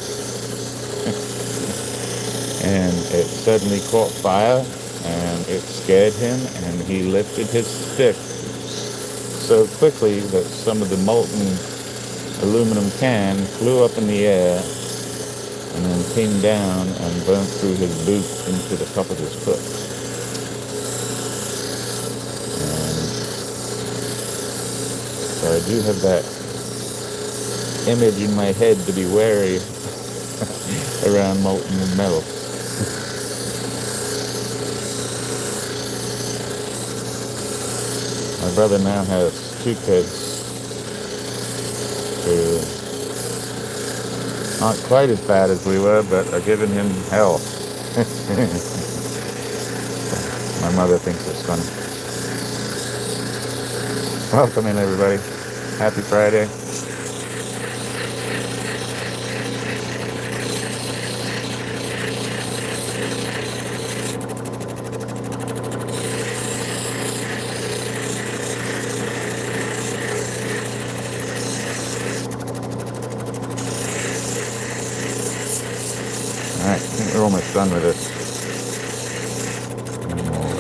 Speaker 1: And it suddenly caught fire, and it scared him, and he lifted his stick so quickly that some of the molten aluminum can flew up in the air and then came down and burnt through his boot into the top of his foot. So I do have that image in my head to be wary around molten metal. My brother now has 2 kids who aren't quite as bad as we were, but are giving him hell. My mother thinks it's funny. Welcome in, everybody. Happy Friday. Alright, I think we're almost done with this. And we'll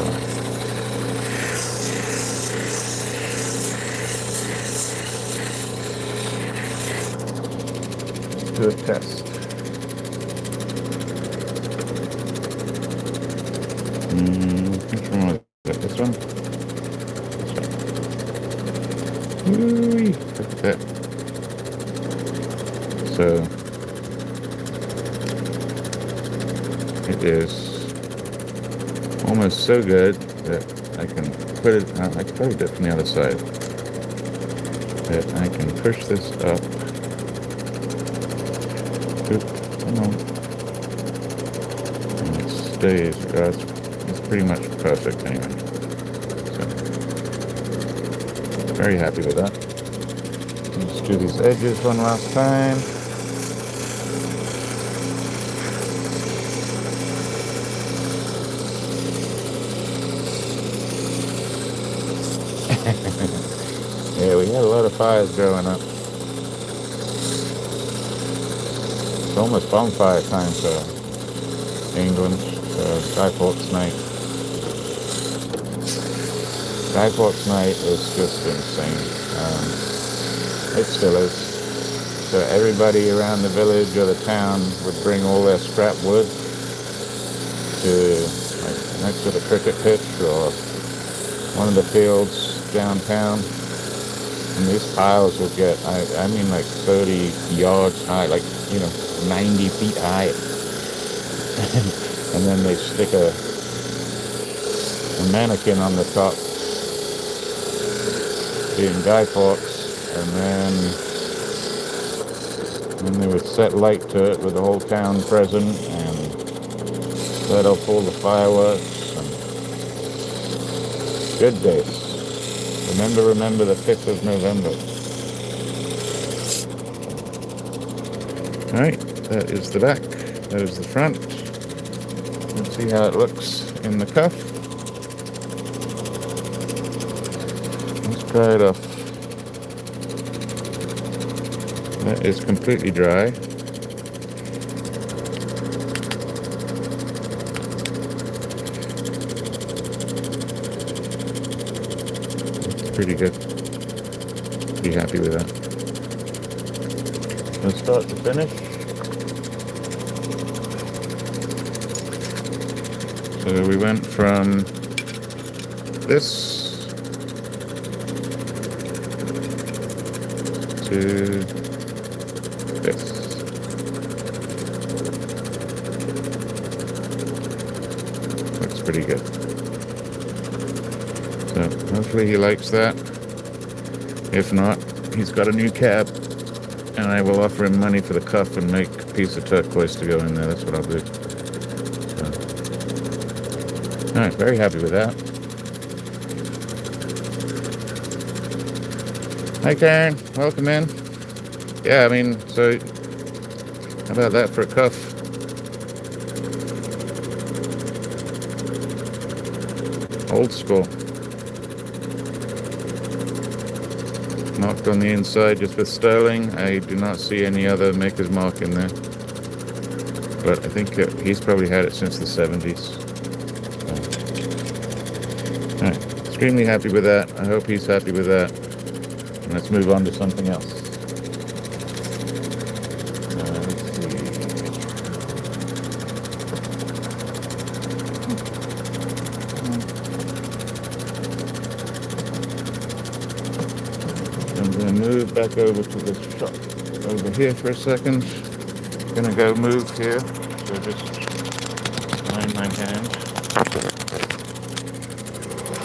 Speaker 1: do a test. Which one was it? This one? This one. Woo-wee! Look at that. So it is almost so good that I can put it, I can probably do it from the other side, that I can push this up. Oop, come on. And it stays, it's pretty much perfect anyway. So, very happy with that. Let's do these edges one last time. Yeah, we had a lot of fires growing up. It's almost bonfire time for England, Guy Fawkes night. Guy Fawkes night is just insane. It still is. So everybody around the village or the town would bring all their scrap wood to next to the cricket pitch or one of the fields downtown. And these piles would get, I mean like 30 yards high, like, 90 feet high. And then they stick a mannequin on the top, being Guy Fawkes, and then they would set light to it with the whole town present and let off all the fireworks. And good days. Remember the 5th of November. Alright, that is the back. That is the front. Let's see how it looks in the cuff. Let's dry it off. That is completely dry. Pretty good. Pretty happy with that. From start to finish. So we went from this to this. Looks pretty good. So hopefully he likes that. If not, he's got a new cab, and I will offer him money for the cuff and make a piece of turquoise to go in there. That's what I'll do. So, alright, very happy with that. Hi Karen, welcome in. Yeah, I mean, so how about that for a cuff? Old school. Marked on the inside just with sterling. I do not see any other maker's mark in there. But I think he's probably had it since the 70s. Alright, extremely happy with that. I hope he's happy with that. And let's move on to something else. Let's see. I'm going to move back over to this shop over here for a second. I'm going to go move here, so just mind my hand.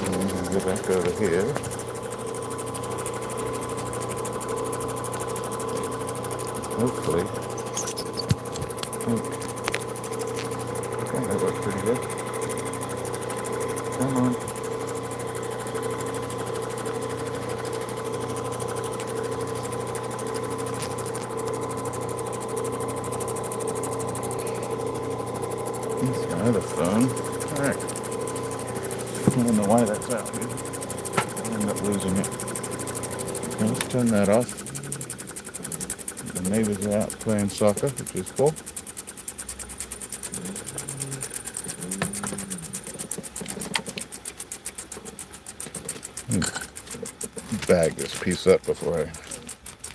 Speaker 1: And go back over here. Hopefully. Okay, that looks pretty good. Come on. That's my other phone. Alright. I don't know why that's out here. I'll end up losing it. Okay, let's turn that off. The neighbors are out playing soccer, which is cool. Bag this piece up before I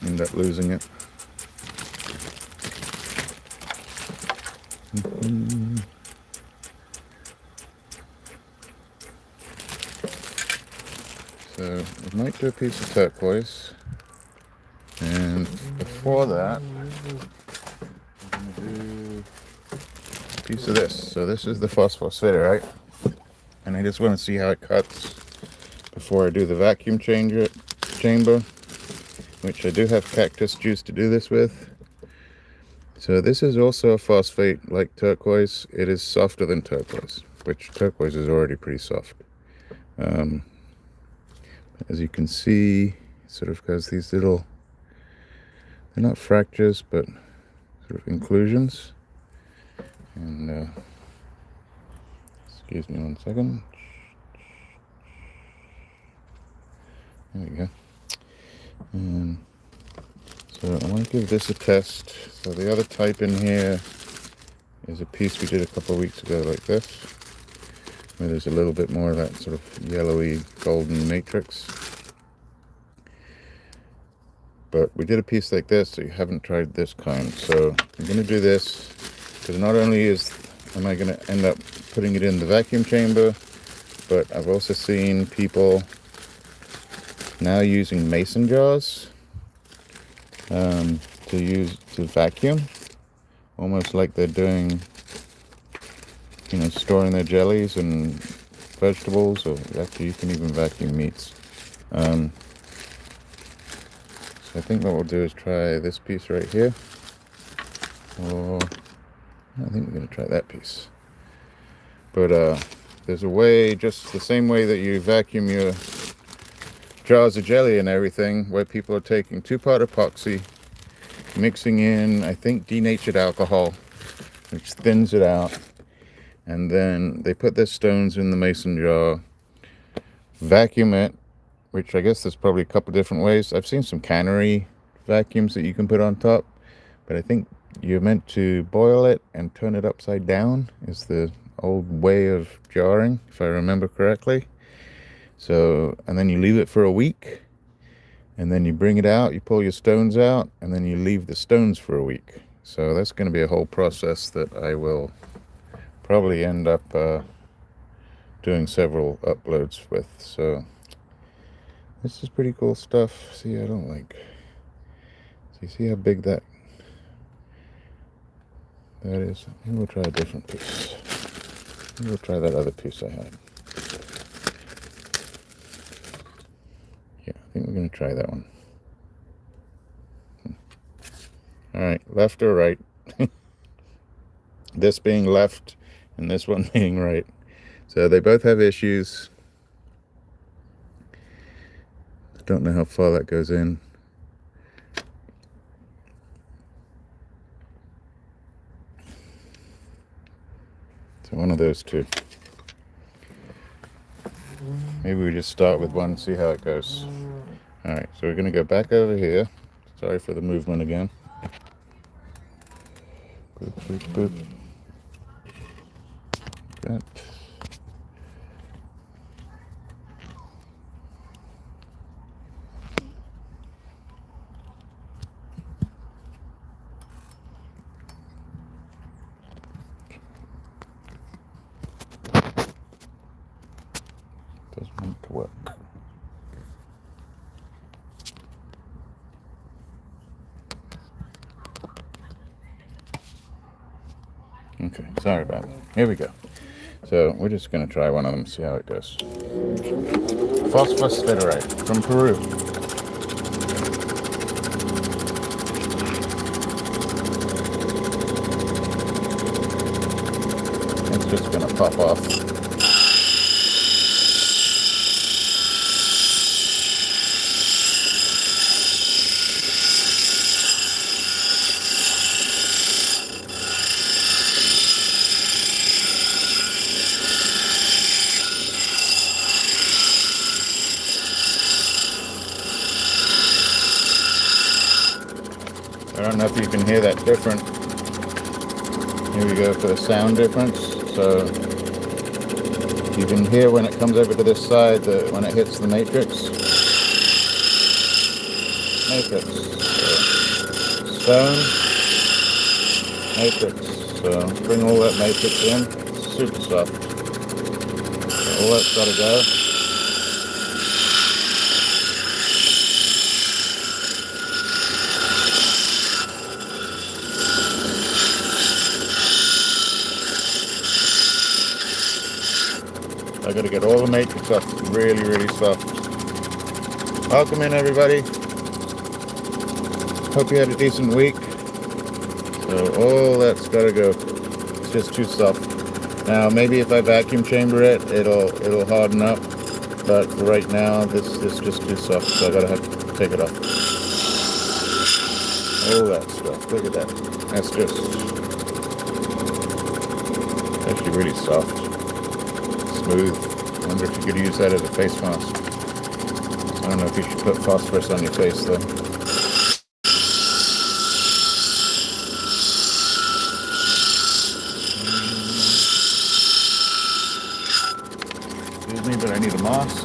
Speaker 1: end up losing it. So we might do a piece of turquoise, and before that I'm going to do a piece of this. So this is the phosphosiderite, and I just want to see how it cuts before I do the vacuum chamber, which I do have cactus juice to do this with. So this is also a phosphate like turquoise. It is softer than turquoise, which turquoise is already pretty soft. As you can see, it sort of has these little, they're not fractures, but sort of inclusions. And excuse me one second. There we go. And so I want to give this a test. So the other type in here is a piece we did a couple of weeks ago like this, where there's a little bit more of that sort of yellowy golden matrix. But we did a piece like this, so you haven't tried this kind. So I'm going to do this, because not only am I going to end up putting it in the vacuum chamber, but I've also seen people now using mason jars to vacuum, almost like they're doing, you know, storing their jellies and vegetables, or actually you can even vacuum meats. So I think what we'll do is try this piece right here, or I think we're going to try that piece. But there's a way, just the same way that you vacuum your jars of jelly and everything, where people are taking 2-part epoxy, mixing in, I think, denatured alcohol, which thins it out, and then they put their stones in the mason jar, vacuum it, which I guess there's probably a couple different ways. I've seen some cannery vacuums that you can put on top, but I think you're meant to boil it and turn it upside down is the old way of jarring, if I remember correctly. So, and then you leave it for a week, and then you bring it out, you pull your stones out, and then you leave the stones for a week. So that's going to be a whole process that I will probably end up doing several uploads with. So this is pretty cool stuff. See, I don't like, see how big that is. Maybe we'll try a different piece. Maybe we'll try that other piece I had. Yeah, I think we're going to try that one. All right, left or right? This being left and this one being right. So they both have issues. I don't know how far that goes in. So one of those two. Maybe we just start with one and see how it goes. All right, so we're going to go back over here. Sorry for the movement again. Boop, boop, boop. That. Doesn't want to work. Okay, sorry about that. Here we go. So we're just going to try one of them, see how it goes. Phosphosiderite from Peru. It's just going to pop off. I don't know if you can hear that different. Here we go for the sound difference. So you can hear when it comes over to this side that when it hits the matrix. Stone, matrix. So bring all that matrix in. It's super soft. So all that's got to go. I gotta get all the matrix off. It's really, really soft. Welcome in, everybody. Hope you had a decent week. So all that's gotta go. It's just too soft. Now maybe if I vacuum chamber it, it'll harden up. But for right now, this is just too soft, so I gotta have to take it off. All that stuff. Look at that. That's just actually really soft. Smooth. I wonder if you could use that as a face mask. I don't know if you should put phosphorus on your face though. Excuse me, but I need a mask.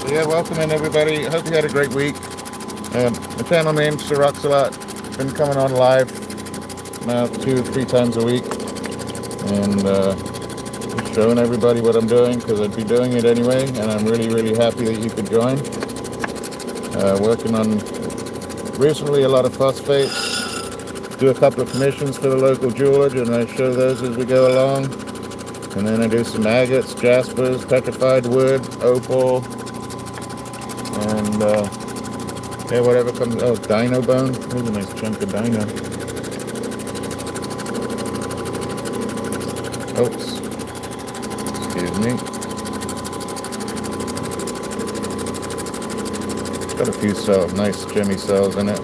Speaker 1: So yeah, welcome in everybody. I hope you had a great week. The channel name's RocksAlot. Been coming on live now 2-3 times a week, and just showing everybody what I'm doing, because I'd be doing it anyway, and I'm really, really happy that you could join. Working on recently a lot of phosphates, do a couple of commissions for the local jewelers, and I show those as we go along, and then I do some agates, jaspers, petrified wood, opal, and yeah, whatever comes. Oh, dino bone. There's a nice chunk of dino. Oops. Excuse me. Got a few cells, nice gemmy cells in it.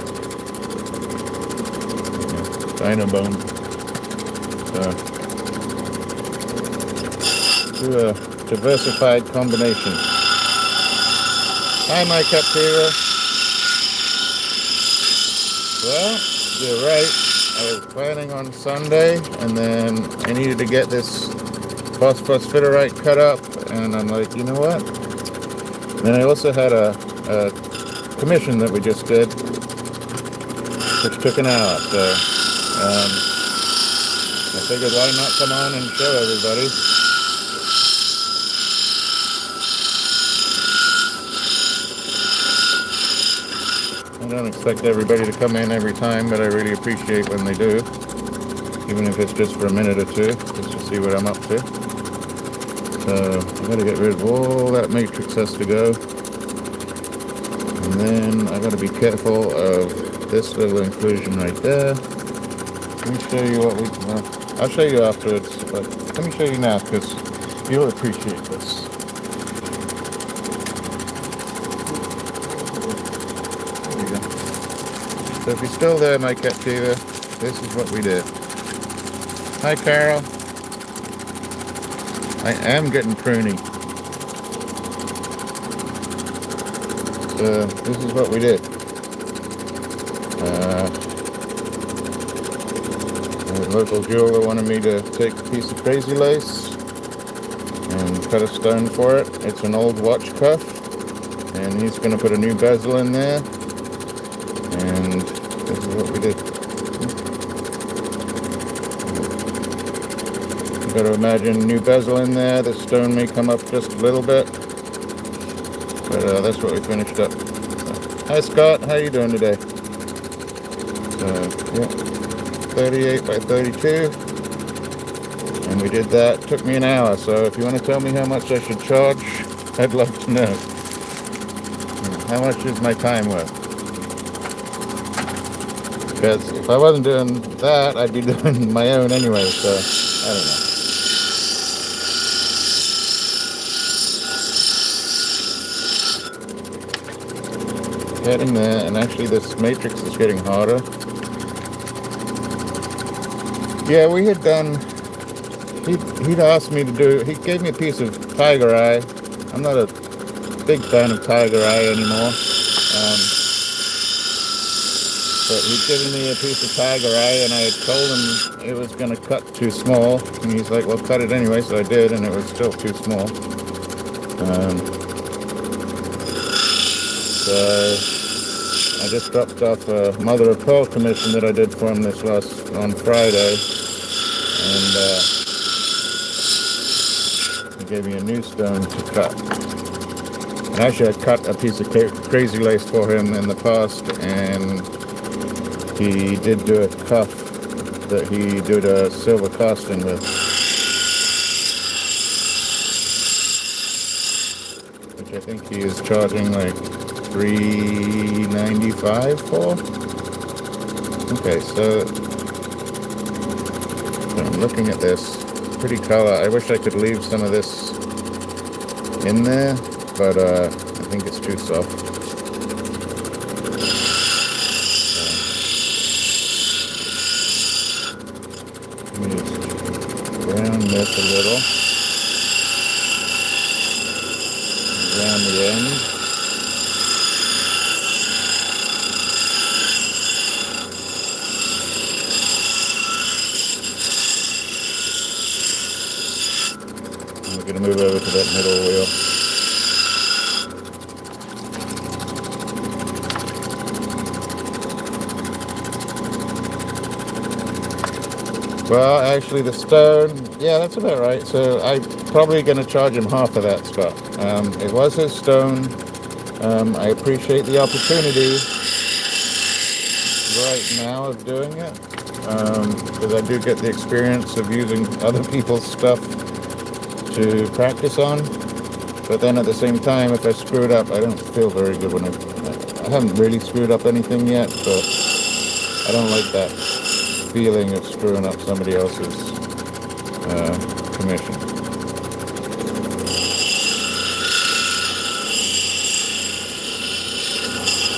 Speaker 1: Dino bone. Do a diversified combination. Hi, my Captiva. Well, you're right. I was planning on Sunday, and then I needed to get this phosphosiderite cut up, and I'm like, you know what? Then I also had a commission that we just did, which took an hour, so I figured why not come on and show everybody. I don't expect everybody to come in every time, but I really appreciate when they do, even if it's just for a minute or two, just to see what I'm up to. So I gotta get rid of all that matrix has to go, and then I gotta be careful of this little inclusion right there. Let me show you what I'll show you afterwards, but let me show you now because you'll appreciate this. There you go. So if you're still there, my Captiva, this is what we did. Hi, Carol. I am getting pruny. So this is what we did. The local jeweler wanted me to take a piece of crazy lace and cut a stone for it. It's an old watch cuff, and he's going to put a new bezel in there, and this is what we did. You've got to imagine a new bezel in there. The stone may come up just a little bit, but that's what we finished up. Hi Scott, how you doing today? So, yeah. 38 by 32, and we did that. It took me an hour, so if you want to tell me how much I should charge, I'd love to know. How much is my time worth? Because if I wasn't doing that, I'd be doing my own anyway, so I don't know. Getting there, and actually this matrix is getting harder. Yeah, we had done, he'd asked me to do, he gave me a piece of tiger eye. I'm not a big fan of tiger eye anymore. But he'd given me a piece of tiger eye, and I had told him it was going to cut too small. And he's like, well, cut it anyway, so I did, and it was still too small. So I just dropped off a mother of pearl commission that I did for him on Friday, and he gave me a new stone to cut. And actually I cut a piece of crazy lace for him in the past, and he did do a cuff that he did a silver casting with, which I think he is charging like $3.95 for. Okay, so I'm looking at this pretty color. I wish I could leave some of this in there, but I think it's too soft. Let me just round this a little around the end. We're going to move over to that middle wheel. Well, actually the stone, yeah, that's about right. So I'm probably going to charge him half of that, Scott. It was his stone. I appreciate the opportunity right now of doing it, because I do get the experience of using other people's stuff to practice on, but then at the same time, if I screw it up, I don't feel very good when I haven't really screwed up anything yet, but I don't like that feeling of screwing up somebody else's commission.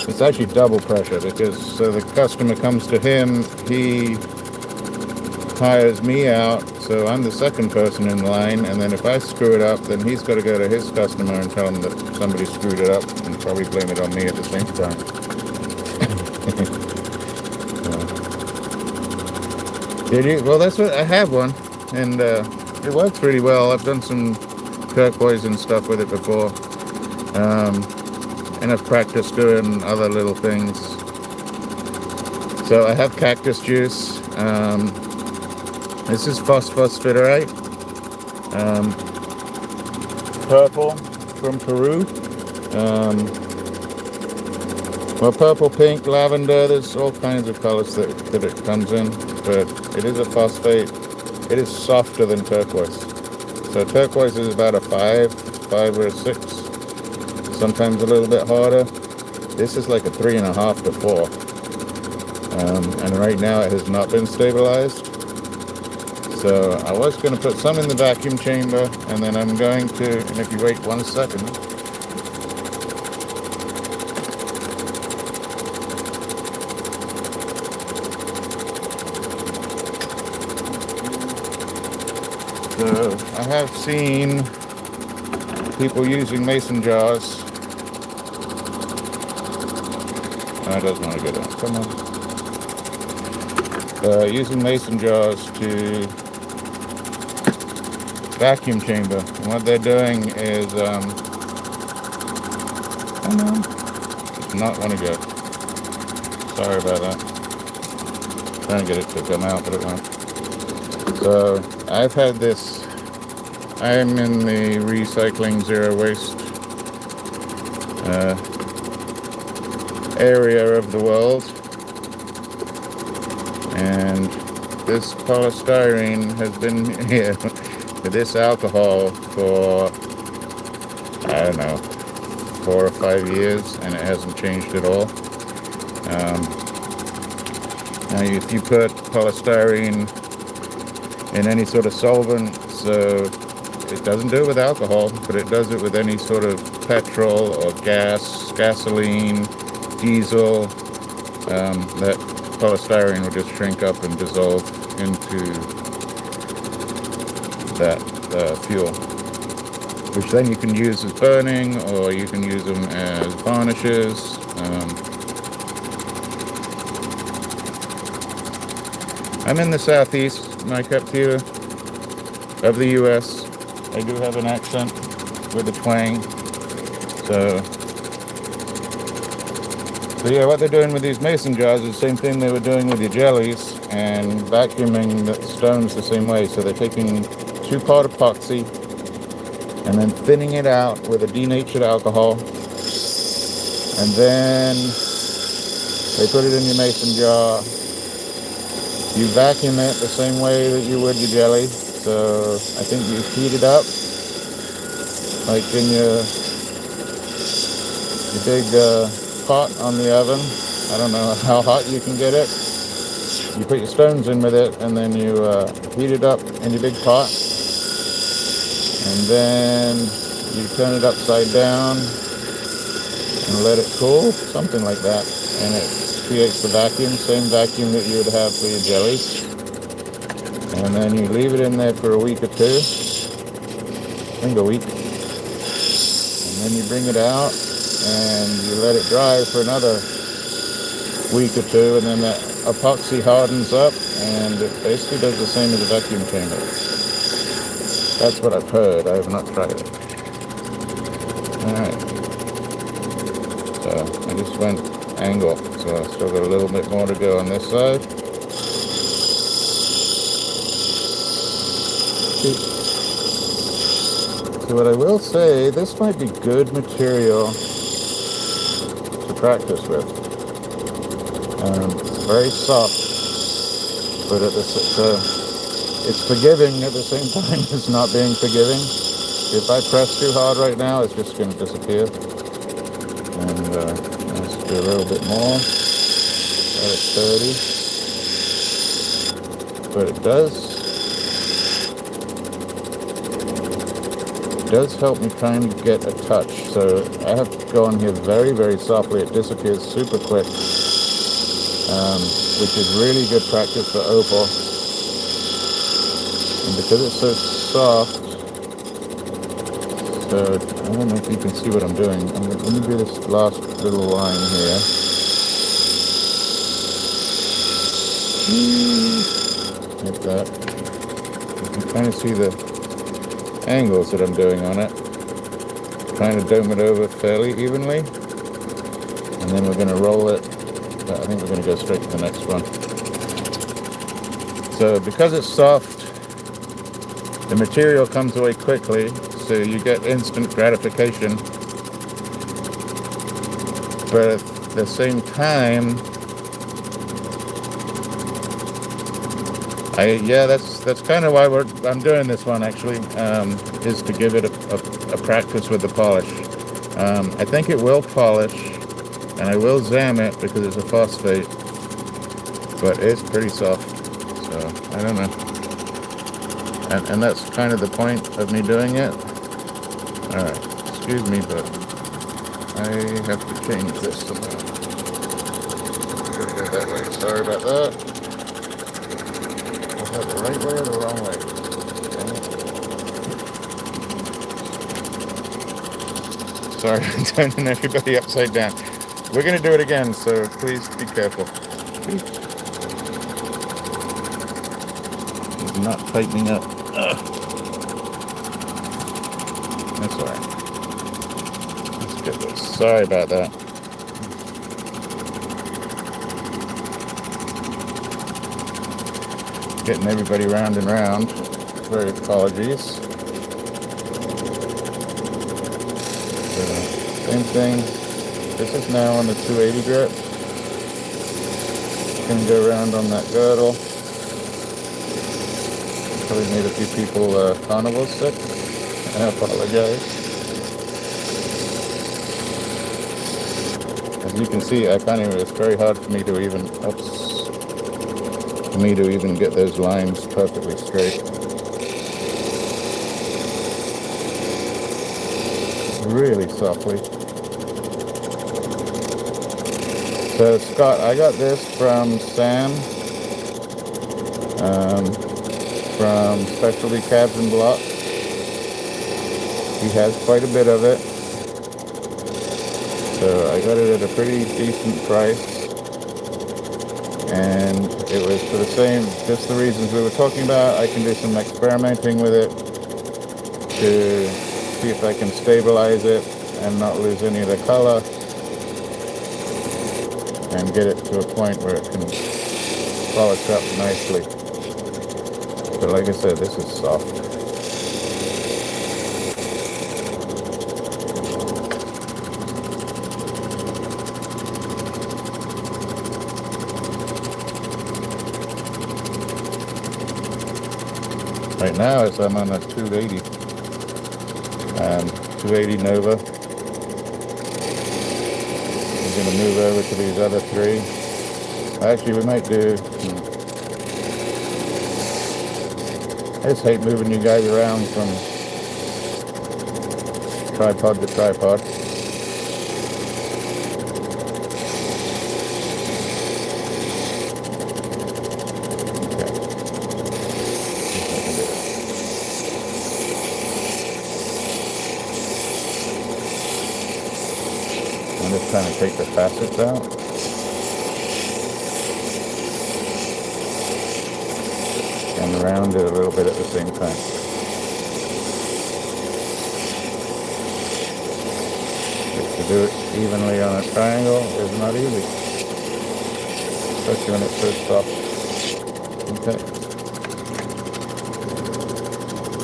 Speaker 1: It's actually double pressure, because so the customer comes to him, he hires me out, so I'm the second person in line, and then if I screw it up, then he's got to go to his customer and tell him that somebody screwed it up, and probably blame it on me at the same time. Did you? Well, that's what I have one, and it works really well. I've done some turquoise and stuff with it before, and I've practiced doing other little things. So I have cactus juice. This is Phosphosiderite, purple from Peru. Well, purple, pink, lavender, there's all kinds of colors that it comes in, but it is a phosphate. It is softer than turquoise. So turquoise is about a 5 or a 6, sometimes a little bit harder. This is like a 3.5 to 4. And right now it has not been stabilized. So I was going to put some in the vacuum chamber, and then I'm going to, and if you wait 1 second, so I have seen people using mason jars. It doesn't want to go down. Come on. Using mason jars to vacuum chamber, and what they're doing is does not want to go. Sorry about that. Trying to get it to come out, but it won't. So I've had this. I'm in the recycling zero waste area of the world, and this polystyrene has been here with this alcohol for, I don't know, 4 or 5 years, and it hasn't changed at all. Now if you put polystyrene in any sort of solvent, so it doesn't do it with alcohol, but it does it with any sort of petrol or gas, gasoline, diesel, that polystyrene will just shrink up and dissolve into that fuel, which then you can use as burning, or you can use them as varnishes. I'm in the southeast, like up here, of the US. I do have an accent with a twang. So yeah, what they're doing with these mason jars is the same thing they were doing with your jellies, and vacuuming the stones the same way. So they're taking 2-part epoxy and then thinning it out with a denatured alcohol, and then they put it in your mason jar. You vacuum it the same way that you would your jelly. So I think you heat it up, like in your big pot on the oven. I don't know how hot you can get it. You put your stones in with it, and then you heat it up in your big pot, and then you turn it upside down and let it cool, something like that, and it creates the vacuum, same vacuum that you would have for your jellies. And then you leave it in there for a week or 2, I think a week, and then you bring it out and you let it dry for another week or 2, and then that epoxy hardens up, and it basically does the same as a vacuum chamber. That's what I've heard. I have not tried it. Alright. So I just went angle, so I still got a little bit more to go on this side. So what I will say, this might be good material to practice with. It's very soft, but it's forgiving at the same time as not being forgiving. If I press too hard right now, it's just going to disappear. And let's do a little bit more. Let it 30. But it does help me trying to get a touch. So I have to go on here very, very softly. It disappears super quick, which is really good practice for opal. And because it's so soft, so I don't know if you can see what I'm doing. Let me do this last little line here. Like that. You can kind of see the angles that I'm doing on it. Trying to dome it over fairly evenly. And then we're going to roll it. I think we're going to go straight to the next one. So because it's soft, the material comes away quickly, so you get instant gratification. But at the same time, that's kind of why I'm doing this one actually, is to give it a practice with the polish. I think it will polish, and I will zam it because it's a phosphate, but it's pretty soft, so I don't know. And that's kind of the point of me doing it. Alright, excuse me, but I have to change this somehow. Gotta go that way, sorry about that. Was that the right way or the wrong way? Sorry, I'm turning everybody upside down. We're going to do it again, so please be careful. It's not tightening up. Ugh. That's alright. Let's get this. Sorry about that. Getting everybody round and round. Very apologies. Same thing. This is now on the 280 grit. Gonna go around on that girdle. Probably made a few people carnival sick. I apologize. As you can see, it's very hard for me to even get those lines perfectly straight. Really softly. So Scott, I got this from Sam, from Specialty Cabs and Blocks. He has quite a bit of it. So I got it at a pretty decent price. And it was for just the reasons we were talking about. I can do some experimenting with it to see if I can stabilize it and not lose any of the color, and get it to a point where it can polish up nicely. But like I said, this is soft. Right now I'm on a 280. 280 Nova. We're going to move over to these other three. Actually, we might do... I just hate moving you guys around from tripod to tripod. I'm just trying to take the facets out. And round it a little bit at the same time. To do it evenly on a triangle is not easy. Especially when it's so soft. Okay.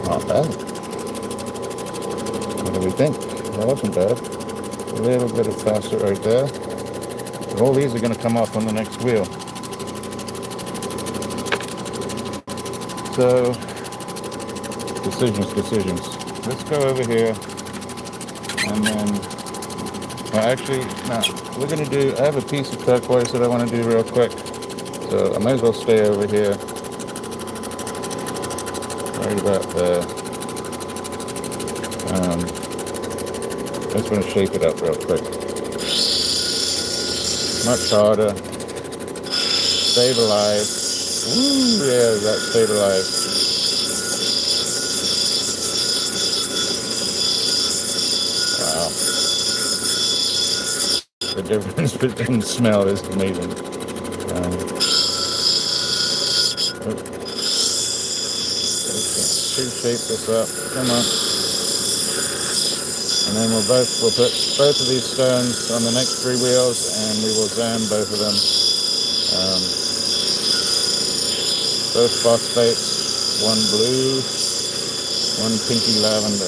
Speaker 1: Not bad. What do we think? That wasn't bad. A little bit of facet right there. All these are going to come off on the next wheel. So, decisions. Let's go over here, and then, well actually, no, we're going to do, I have a piece of turquoise that I want to do real quick, so I might as well stay over here, right about there. I just want to shape it up real quick. Much harder. Stabilize. Woo, yeah, that's stabilized. difference in smell is amazing. To shape this up, come on. And then we'll put both of these stones on the next 3 wheels, and we will zam both of them. Both phosphates, one blue, one pinky lavender.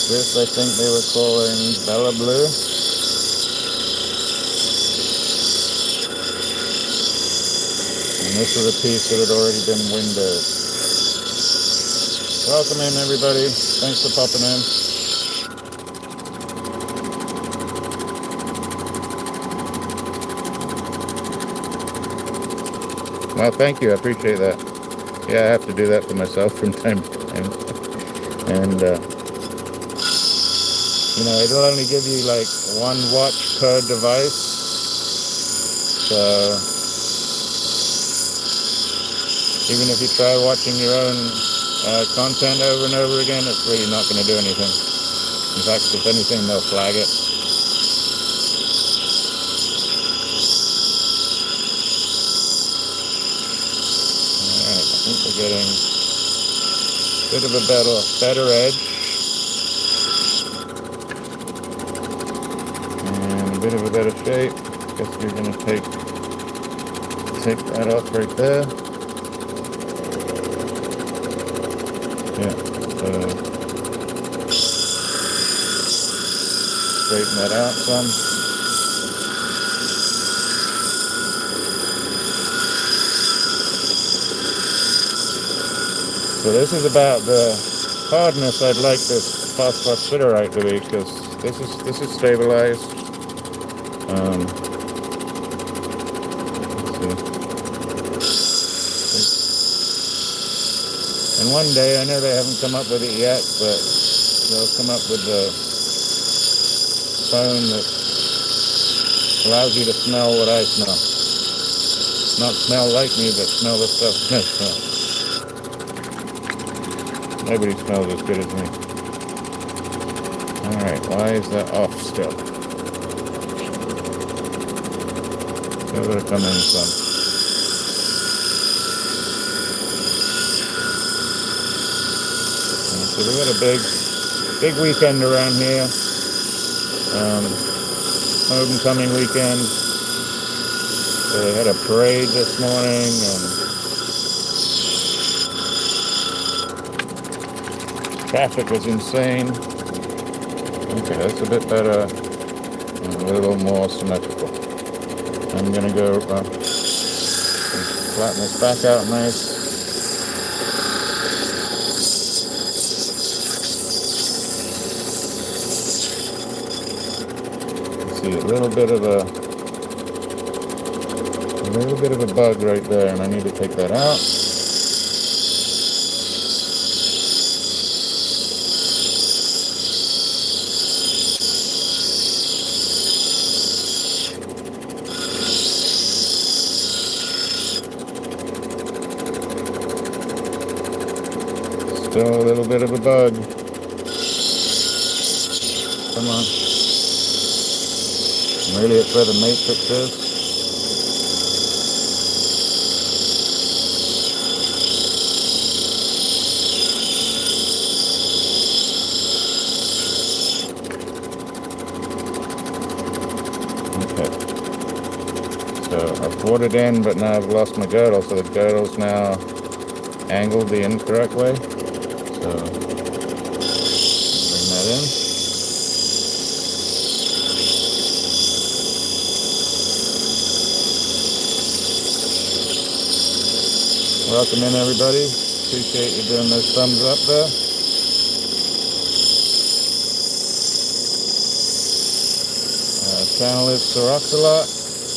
Speaker 1: This I think they were calling Bella Blue. And this is a piece that had already been windowed. Welcome in, everybody. Thanks for popping in. Well, thank you. I appreciate that. Yeah, I have to do that for myself from time to time. And, you know, it'll only give you like 1 watch per device. So, even if you try watching your own content over and over again, it's really not going to do anything. In fact, if anything, they'll flag it. Alright, I think we're getting a bit of a better edge. And a bit of a better shape. Guess we're going to take that off right there. Yeah, straighten that out some. So this is about the hardness I'd like this phosphosiderite to be, because this is stabilized. Let's see. And one day, I know they haven't come up with it yet, but they'll come up with the phone that allows you to smell what I smell. Not smell like me, but smell the stuff I smell. Nobody smells as good as me. Alright, why is that off still? Still gotta come in some. So we got a big weekend around here. Homecoming weekend. So they had a parade this morning, and traffic was insane. Okay, that's a bit better. And a little more symmetrical. I'm gonna go flatten this back out nice. See a little bit of a bug right there, and I need to take that out. Still a little bit of a bug. Come on. Really, it's where the matrix is. Okay. So I've brought it in, but now I've lost my girdle, so the girdle's now angled the incorrect way. So bring that in. Welcome in, everybody. Appreciate you doing those thumbs up there. Channel is RocksAlot.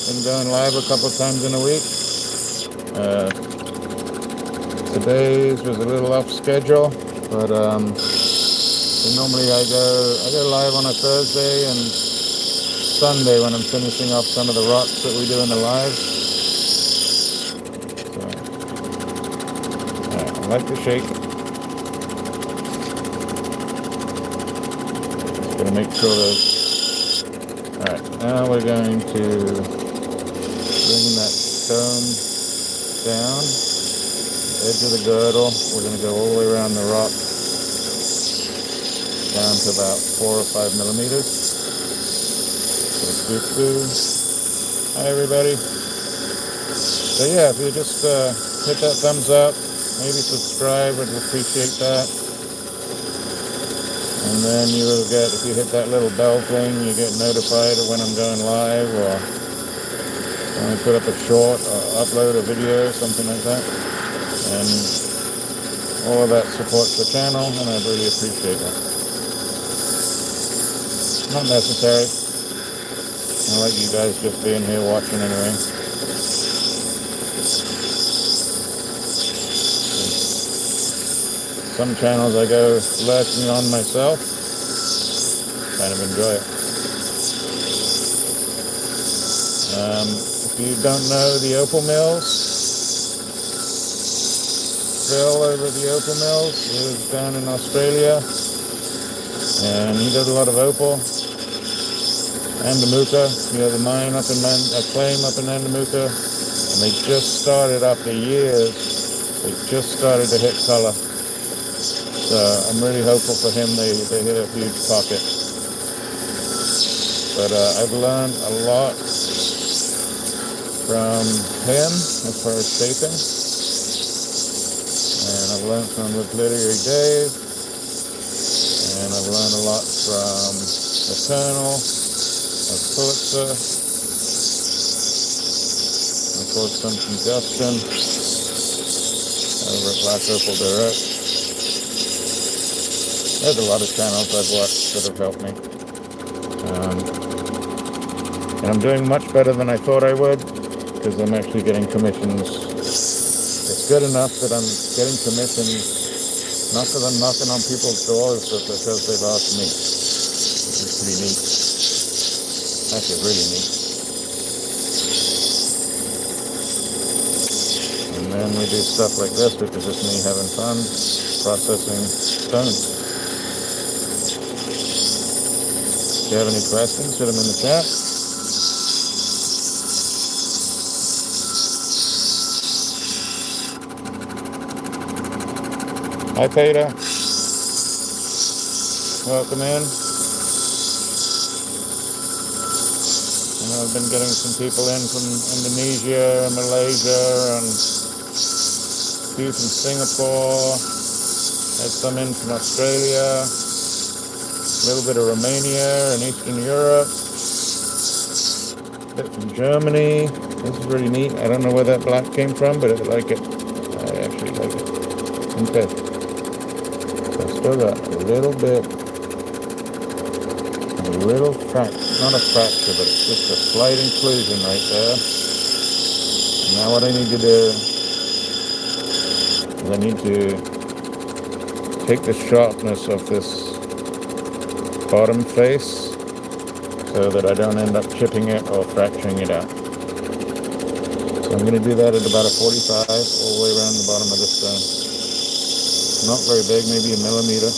Speaker 1: Been going live a couple times in a week. Today's was a little off schedule, but normally I go live on a Thursday and Sunday when I'm finishing off some of the rocks that we do in the lives. So, like to shake. Just gonna make sure those. Alright, now we're going to bring that stone down, edge of the girdle. We're going to go all the way around the rock, down to about 4 or 5 millimeters. Hi everybody. So yeah, if you just hit that thumbs up, maybe subscribe, I'd appreciate that. And then you will get, if you hit that little bell thing, you get notified of when I'm going live, or when I put up a short or upload a video, something like that. And all of that supports the channel, and I'd really appreciate that. Not necessary. I like you guys just being here watching anyway. Some channels I go lurking on myself. Kind of enjoy it. If you don't know the Opal mills, Phil over at the Opal mills is down in Australia, and he does a lot of opal. Andamuka, the mine up in a claim up in Andamuka, and they just started after years. They just started to hit color. So I'm really hopeful for him. They hit a huge pocket. But I've learned a lot from him as far as shaping, and I've learned from the Literary Dave, and I've learned a lot from the Colonel of Pulitzer, and of course some from Justin over at Black Opal Direct. There's a lot of channels I've watched that have helped me. And I'm doing much better than I thought I would, because I'm actually getting commissions. It's good enough that I'm getting commissions, not because I'm knocking on people's doors, but because they've asked me. Which is pretty neat. Actually, really neat. And then we do stuff like this, which is just me having fun processing stones. If you have any questions, put them in the chat. Hi Peter. Welcome in. And I've been getting some people in from Indonesia and Malaysia and a few from Singapore. Had some in from Australia. A little bit of Romania and Eastern Europe. A bit from Germany. This is really neat. I don't know where that black came from, but I like it. I actually like it. Okay. So I still got a little bit, not a fracture, but it's just a slight inclusion right there. And now what I need to do is I need to take the sharpness of this bottom face so that I don't end up chipping it or fracturing it out. So I'm going to do that at about a 45 all the way around the bottom of this stone. Not very big, maybe a millimeter.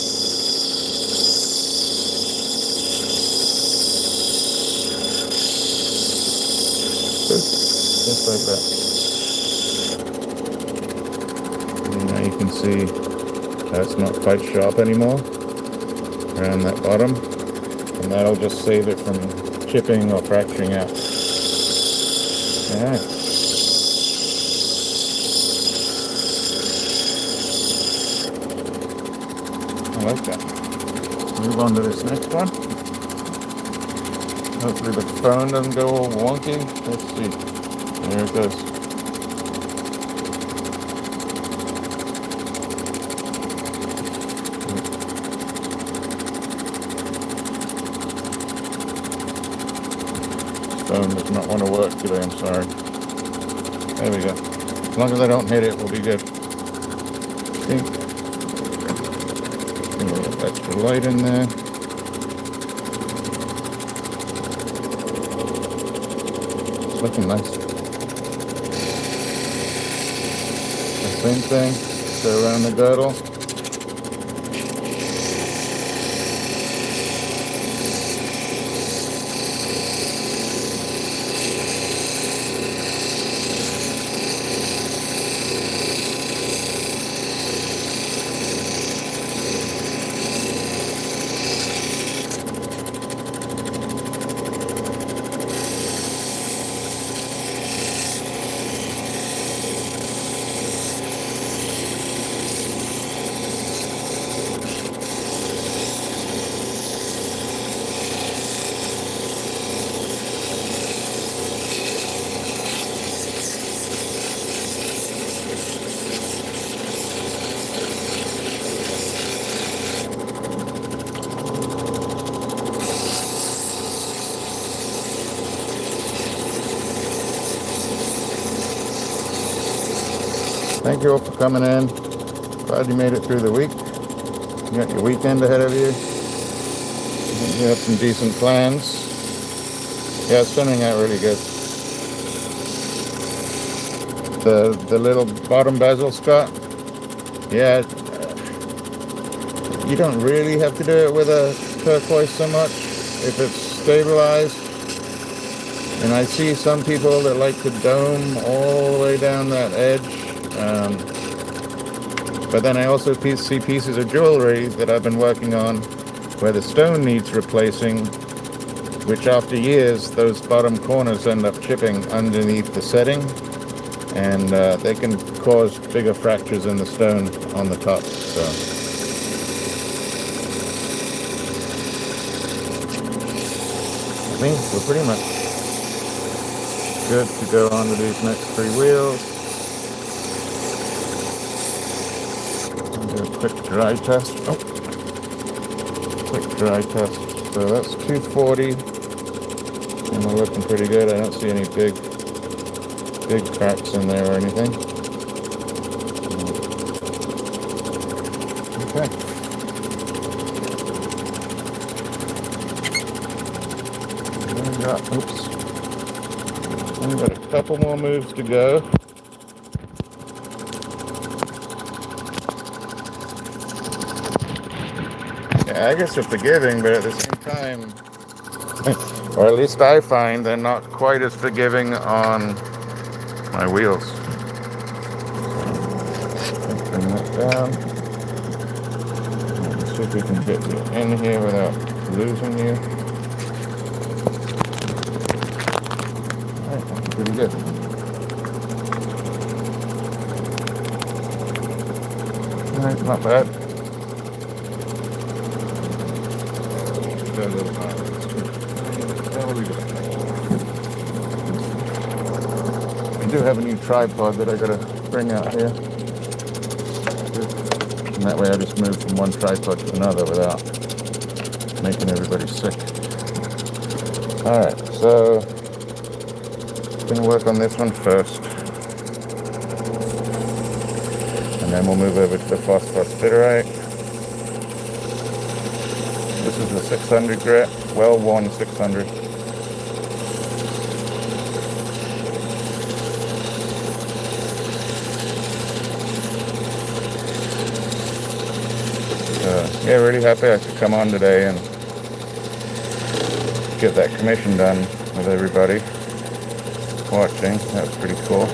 Speaker 1: Just like that. And now you can see that's not quite sharp anymore around that bottom, and that'll just save it from chipping or fracturing out. Alright. I like that. Move on to this next one. Hopefully the phone doesn't go all wonky. Let's see. There it goes. Phone does not want to work today, I'm sorry. There we go. As long as I don't hit it, we'll be good. Okay. A little extra light in there. It's looking nice. The same thing. go around the girdle. Thank you all for coming in. Glad you made it through the week. You got your weekend ahead of you. You have some decent plans. Yeah, it's turning out really good. The little bottom bezel, Scott. Yeah, you don't really have to do it with a turquoise so much if it's stabilized. And I see some people that like to dome all the way down that edge. But then I also see pieces of jewelry that I've been working on where the stone needs replacing, which after years those bottom corners end up chipping underneath the setting, and they can cause bigger fractures in the stone on the top. So I think we're pretty much good to go on to these next 3 wheels. Do a quick dry test. Oh, quick dry test. So that's 240, and we're looking pretty good. I don't see any big cracks in there or anything. Okay. Only got a couple more moves to go. Yeah, I guess they're forgiving, but at the same time, or at least I find they're not quite as forgiving on my wheels. Let's bring that down. Let's see if we can get you in here without losing you. Alright, that's pretty good. Alright, not bad. I do have a new tripod that I gotta bring out here, and that way I just move from one tripod to another without making everybody sick. Alright, so I'm gonna work on this one first, and then we'll move over to the Phosphosiderite. This is the 600 grit, well-worn 600. Yeah, really happy I could come on today and get that commission done with everybody watching. That was pretty cool.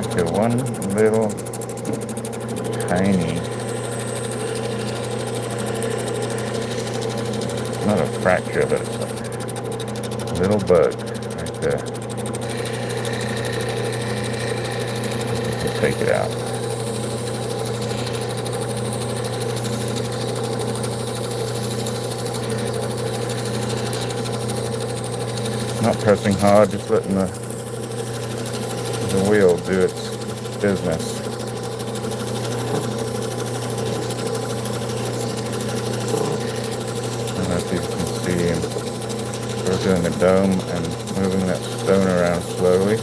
Speaker 1: Okay, one little tiny, not a fracture, but it's a little bug right there. Take it out. Not pressing hard, just letting the wheel do its business. I don't know if you can see him. We're doing a dome and moving that stone around slowly.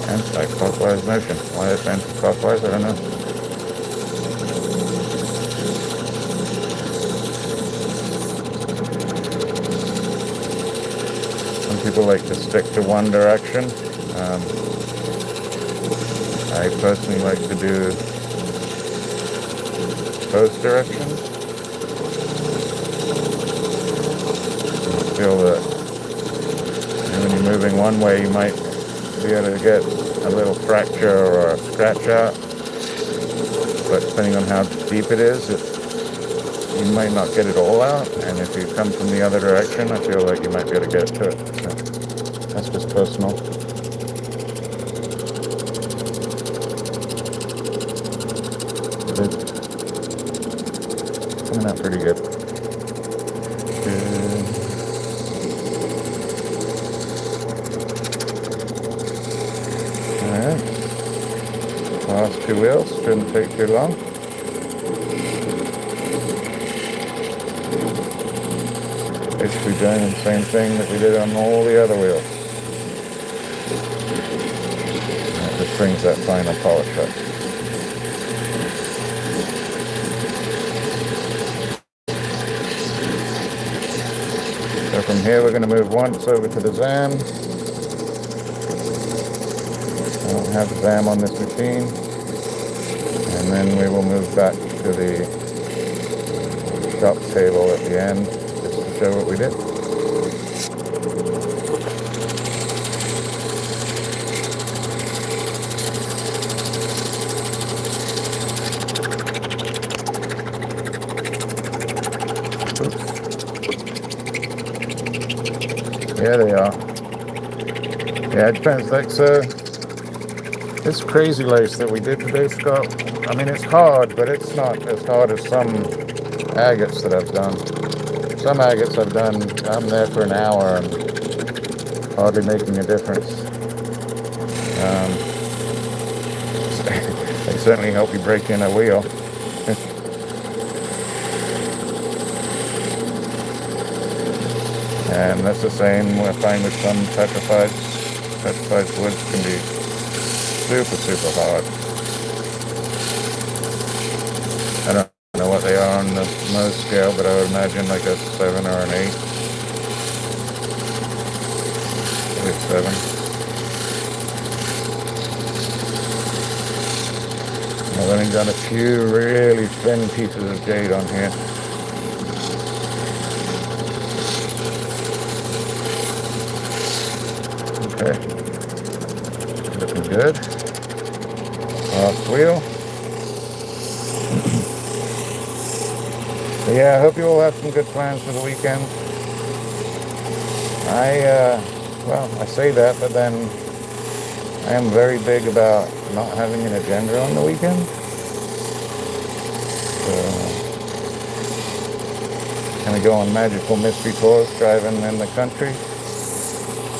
Speaker 1: Anti-clockwise motion. Why it's anti-clockwise, I don't know. people like to stick to one direction. I personally like to do both directions. I feel that when you're moving one way, you might be able to get a little fracture or a scratch out, but depending on how deep it is, you might not get it all out, and if you come from the other direction, I feel like you might be able to get to it. So that's just personal. Good. Coming out pretty good. Alright. Last two wheels, shouldn't take too long. Basically doing the same thing that we did on all the other wheels. That just brings that final polish up. So from here we're going to move once over to the ZAM. I don't have the ZAM on this machine. And then we will move back to the shop table at the end just to show what we did. Yeah, they are. Yeah, it depends. Like, so this crazy lace that we did today, Scott, I mean, it's hard, but it's not as hard as some agates that I've done. Some agates I've done, I'm there for an hour and hardly making a difference. They certainly help you break in a wheel. And that's the same I find with some petrified woods can be super hard. I don't know what they are on the Mohs scale, but I would imagine like a 7 or an 8. Maybe 7. I've only done a few really thin pieces of jade on here. Okay, looking good. Last wheel. So yeah, I hope you all have some good plans for the weekend. Well, I say that, but then I am very big about not having an agenda on the weekend. So, kind of go on magical mystery tours, driving in the country,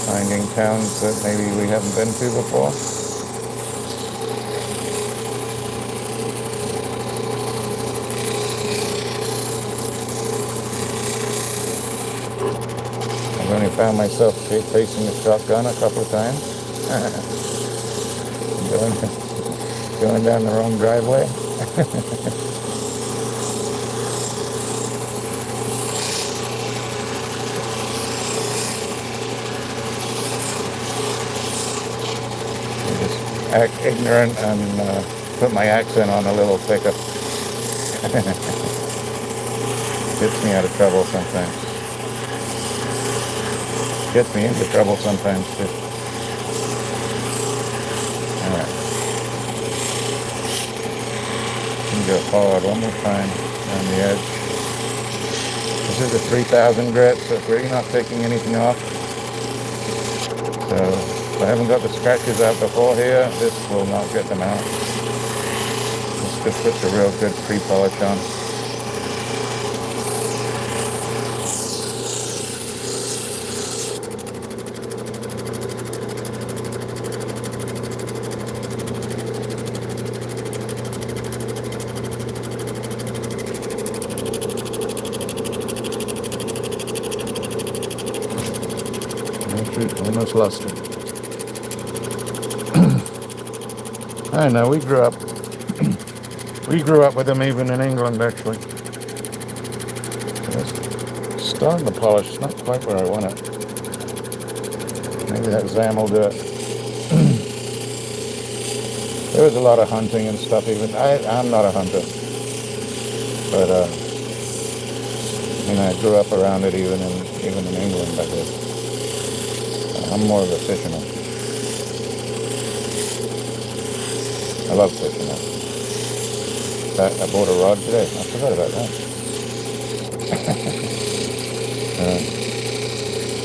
Speaker 1: finding towns that maybe we haven't been to before. I've only found myself facing the shotgun a couple of times. going down the wrong driveway. Act ignorant and put my accent on a little pickup. Gets me out of trouble sometimes. Gets me into trouble sometimes too. Alright. Go forward one more time on the edge. This is a 3000 grit, so it's really not taking anything off. So if I haven't got the scratches out before here, this will not get them out. This just puts a real good pre-polish on. Almost lost it. I know, we grew up with them even in England, actually. It's starting to polish, it's not quite where I want it. Maybe that Zam will do it. There was a lot of hunting and stuff. Even I'm not a hunter, but I grew up around it. Even in England, I did. I'm more of a fisherman. I love fishing. I bought a rod today. I forgot about that.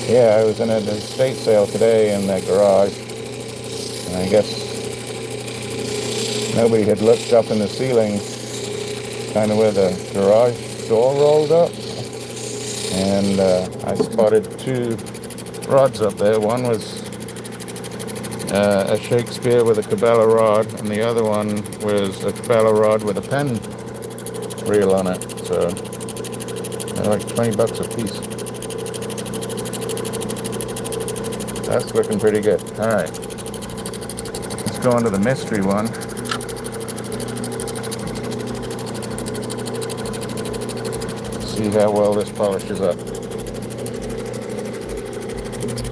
Speaker 1: Yeah, I was in an estate sale today in that garage, and I guess nobody had looked up in the ceiling, kind of where the garage door rolled up, and I spotted two rods up there. One was a Shakespeare with a Cabela rod, and the other one was a Cabela rod with a pen reel on it. So they're like $20 a piece. That's looking pretty good. All right, let's go on to the mystery one. See how well this polishes up.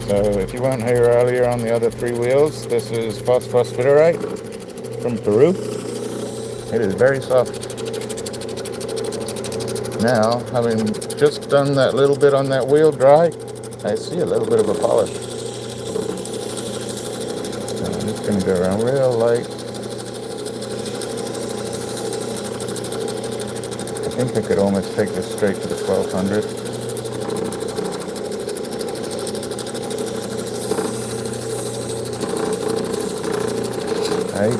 Speaker 1: So if you weren't here earlier on the other three wheels, this is Phosphosiderite from Peru. It is very soft. Now, having just done that little bit on that wheel dry, I see a little bit of a polish. So I'm just going to go around real light. I think I could almost take this straight to the 1200. Right.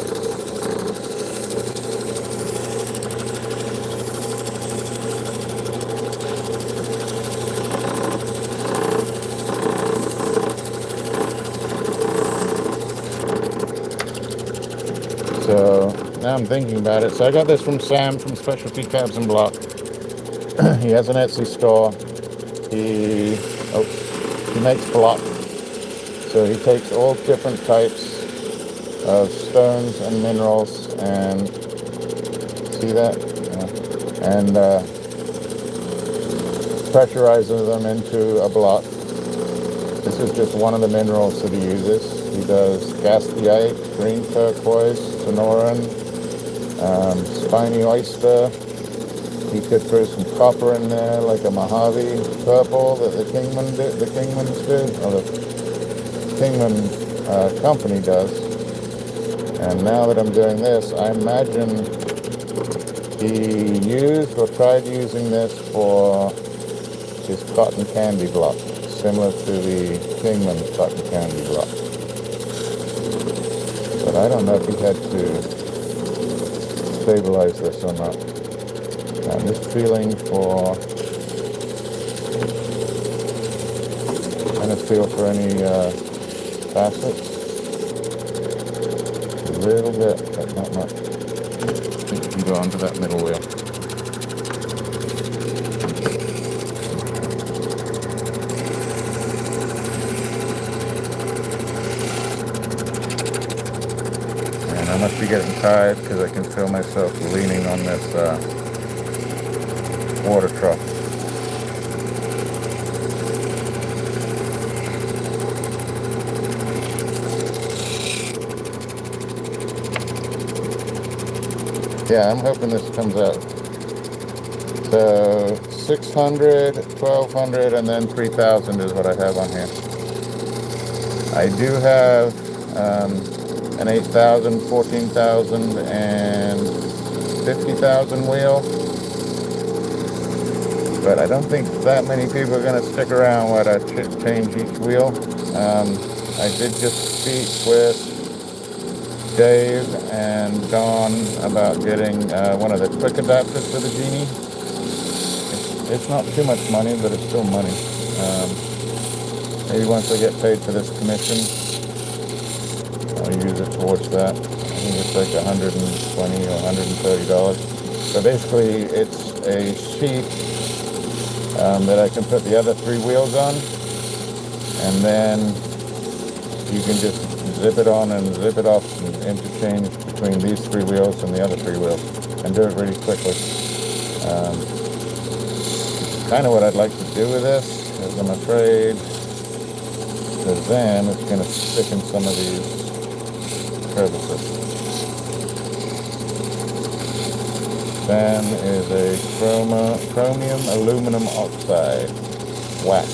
Speaker 1: So now I'm thinking about it. So I got this from Sam from Specialty Cabs and Block. He has an Etsy store. He makes block. So he takes all different types of stones and minerals and see that? Yeah. And pressurizes them into a block. This is just one of the minerals that he uses. He does gastiite, green turquoise, sonoran, spiny oyster. He could throw some copper in there, like a Mojave purple that the Kingmans do, or the Kingman company does. And now that I'm doing this, I imagine he used or tried using this for his cotton candy block, similar to the Kingman cotton candy block. But I don't know if he had to stabilize this or not. I'm just feeling for, trying to feel for any facets. A little bit, but not much. You can go onto that middle wheel. And I must be getting tired because I can feel myself leaning on this water trough. Yeah, I'm hoping this comes out. So 600, 1200, and then 3000 is what I have on here. I do have an 8,000, 14,000, and 50,000 wheel. But I don't think that many people are going to stick around while I change each wheel. I did just speak with Dave and Don about getting one of the quick adapters for the Genie. It's not too much money, but it's still money. Maybe once I get paid for this commission, I'll use it towards that. I think it's like $120 or $130. So basically, it's a sheet that I can put the other three wheels on, and then you can just zip it on and zip it off and interchange between these three wheels and the other three wheels, and do it really quickly. Kind of what I'd like to do with this, is I'm afraid the ZAM is going to stick in some of these crevices. ZAM is a chromium aluminum oxide wax.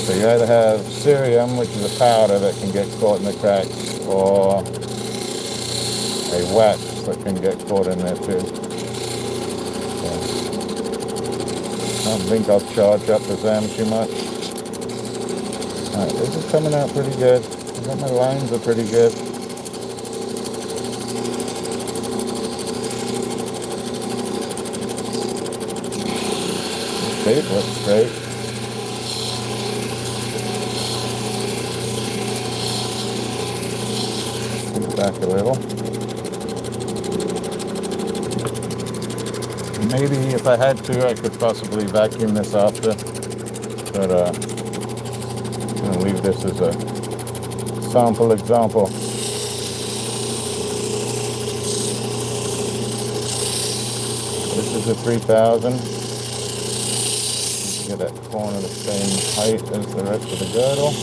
Speaker 1: So you either have cerium, which is a powder that can get caught in the cracks, or a wax that can get caught in there too. So, I don't think I'll charge up the ZAM too much. Alright, this is coming out pretty good. I think my lines are pretty good. Shape looks great. Move back a little. Maybe if I had to, I could possibly vacuum this after, but I'm going to leave this as a sample example. This is a 3000. Get that corner the same height as the rest of the girdle.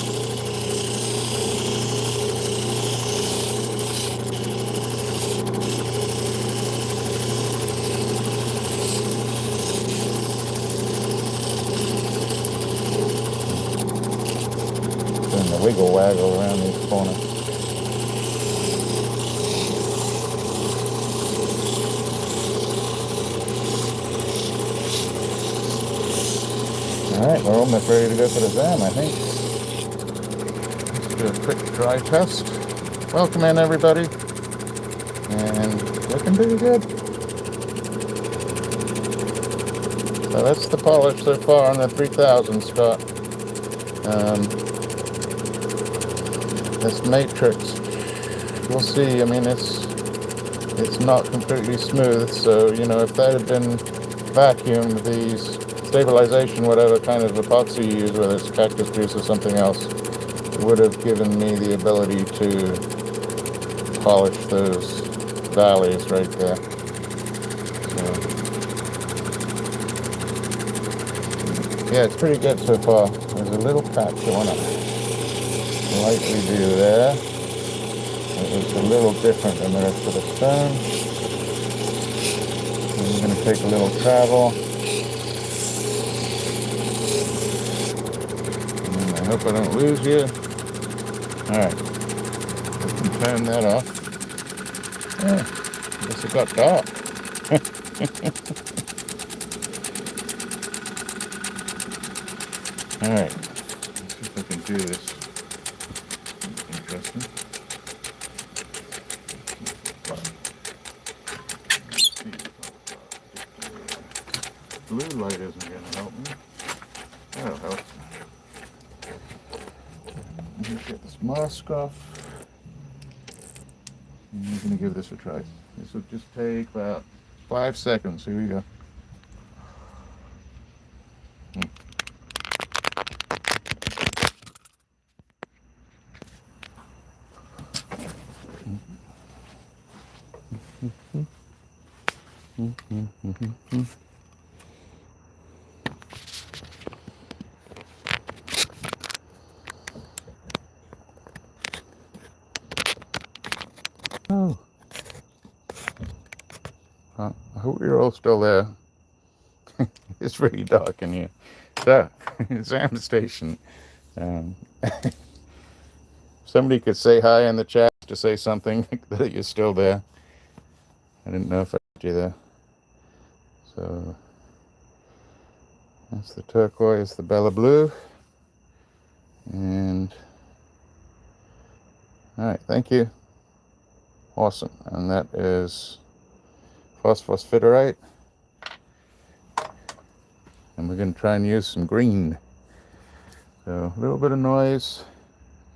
Speaker 1: Doing the wiggle waggle around these corners. Alright, we're almost ready to go for the ZAM, I think. Let's do a quick dry test. Welcome in, everybody. And looking pretty good. So that's the polish so far on the 3000, Scott. This matrix, we'll see. I mean, it's not completely smooth, so, you know, if that had been vacuumed, these stabilization, whatever kind of epoxy you use, whether it's cactus juice or something else, would have given me the ability to polish those valleys right there. So, yeah, it's pretty good so far. There's a little patch I want to lightly do there. It's a little different than the rest of the stone. I'm going to take a little travel. I hope I don't lose you. Alright. We can turn that off. Yeah, I guess it got dark. Alright. Let's see if I can do this. Interesting. Blue light isn't going to help me. That'll help. Get this mask off. And I'm going to give this a try. This will just take about 5 seconds. Here we go. Oh. I hope you're all still there. It's really dark in here. So, ZAM station. Somebody could say hi in the chat to say something that you're still there. I didn't know if I had you there. So, that's the turquoise, the Bella Blue. And, alright, thank you. Awesome. And that is Phosphosiderite. And we're going to try and use some green. So a little bit of noise.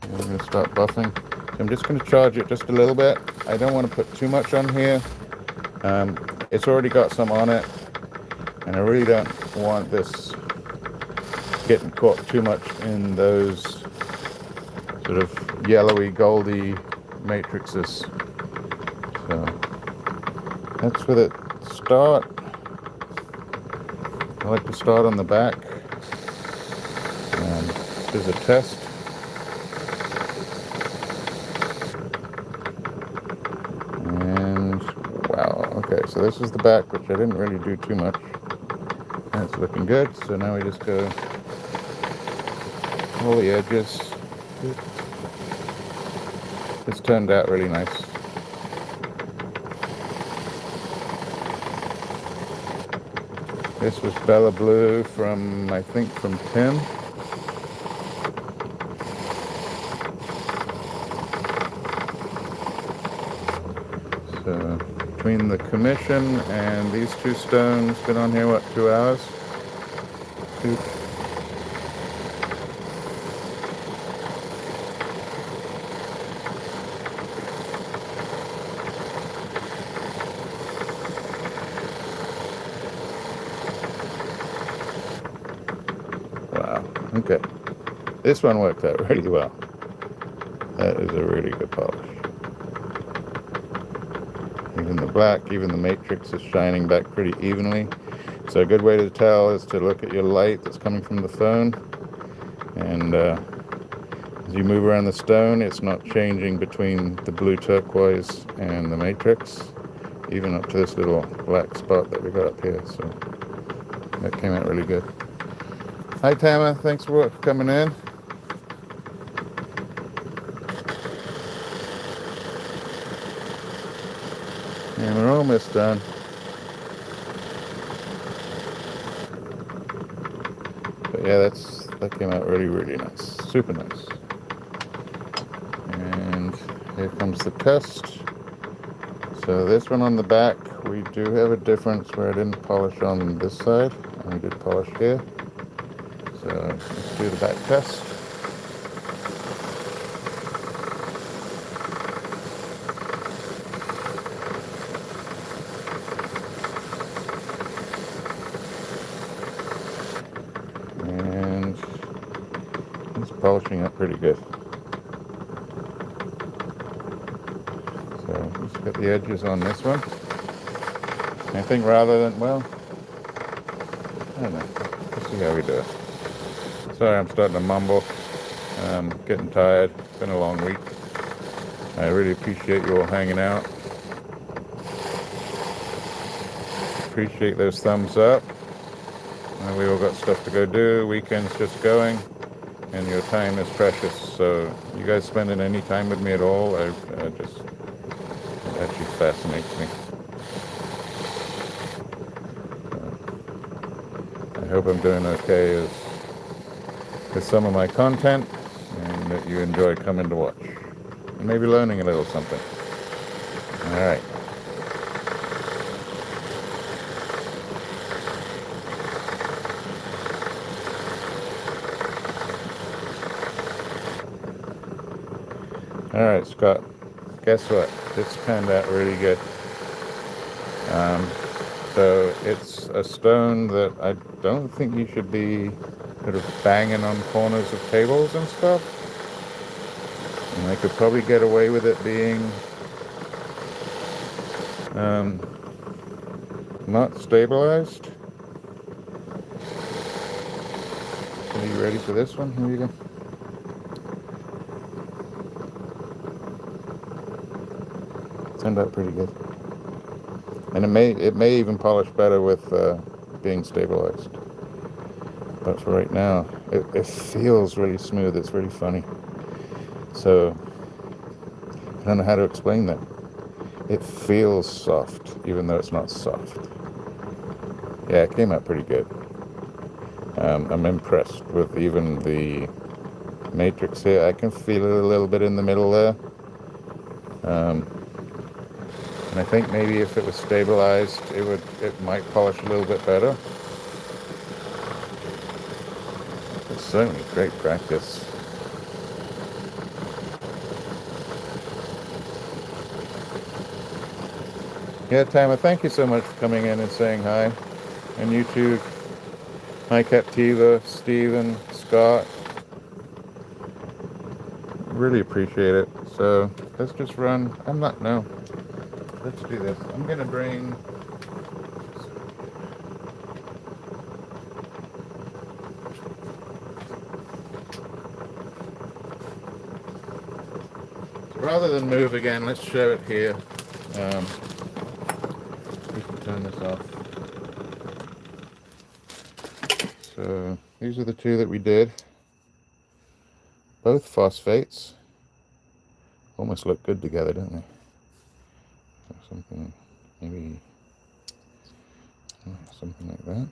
Speaker 1: And we're going to start buffing. So I'm just going to charge it just a little bit. I don't want to put too much on here. It's already got some on it. And I really don't want this getting caught too much in those sort of yellowy, goldy matrices. So that's where it start. I like to start on the back and is a test. And wow, okay, so this is the back, which I didn't really do too much. That's looking good. So now we just go all the edges. It's turned out really nice. This was Bella Blue from, I think, from Tim. So between the commission and these two stones, been on here, what, 2 hours? Wow, okay. This one worked out really well. That is a really good polish. Even the black, even the matrix is shining back pretty evenly. So a good way to tell is to look at your light that's coming from the phone. And as you move around the stone, it's not changing between the blue turquoise and the matrix, even up to this little black spot that we got up here. So that came out really good. Hi Tama, thanks for coming in. And we're almost done. But yeah, that came out really, really nice. Super nice. And here comes the test. So this one on the back, we do have a difference where I didn't polish on this side, and we did polish here. So let's do the back test. And it's polishing up pretty good. So let's get the edges on this one. I think rather than, well, I don't know. Let's see how we do it. Sorry, I'm starting to mumble. I'm getting tired. It's been a long week. I really appreciate you all hanging out. Appreciate those thumbs up. We all got stuff to go do. Weekend's just going, and your time is precious. So you guys spending any time with me at all, it actually fascinates me. I hope I'm doing okay with some of my content, and that you enjoy coming to watch, and maybe learning a little something. All right. All right, Scott, guess what? This turned out really good. So it's a stone that I don't think you should be sort of banging on corners of tables and stuff. And I could probably get away with it being not stabilized. Are you ready for this one? Here you go. Turned out pretty good, and it may even polish better with being stabilized. But for right now, it feels really smooth. It's really funny. So I don't know how to explain that. It feels soft, even though it's not soft. Yeah, it came out pretty good. I'm impressed with even the matrix here. I can feel it a little bit in the middle there. And I think maybe if it was stabilized, it might polish a little bit better. It's certainly great practice. Yeah, Tama, thank you so much for coming in and saying hi. And you too. Hi, Captiva, Steven, Scott. Really appreciate it. So let's just run. Let's do this. I'm going to bring rather than move again, let's show it here. We can turn this off. So these are the two that we did. Both phosphates. Almost look good together, don't they? Something, maybe something like that.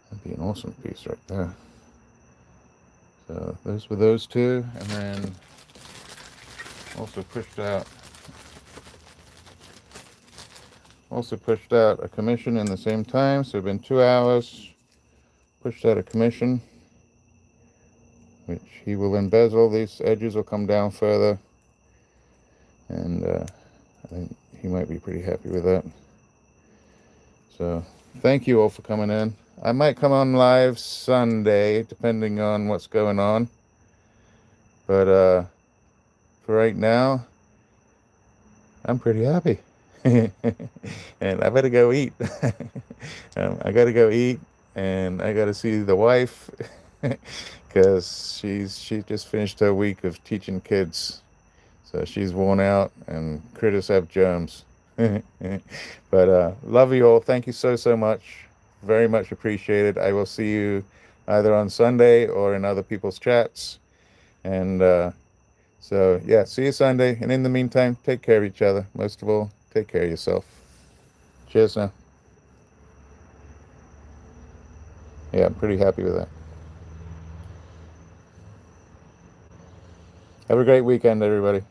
Speaker 1: That'd be an awesome piece right there. So those were those two, and then also pushed out a commission in the same time. So it's been 2 hours. Pushed out a commission, which he will embezzle. These edges will come down further, and I think he might be pretty happy with that. So thank you all for coming in. I might come on live Sunday, depending on what's going on. But for right now, I'm pretty happy. And I better go eat. I got to go eat, and I got to see the wife because she just finished her week of teaching kids. So she's worn out, and critters have germs. But love you all. Thank you so much. Very much appreciated. I will see you either on Sunday or in other people's chats. And so, yeah, see you Sunday. And in the meantime, take care of each other. Most of all, take care of yourself. Cheers now. Yeah, I'm pretty happy with that. Have a great weekend, everybody.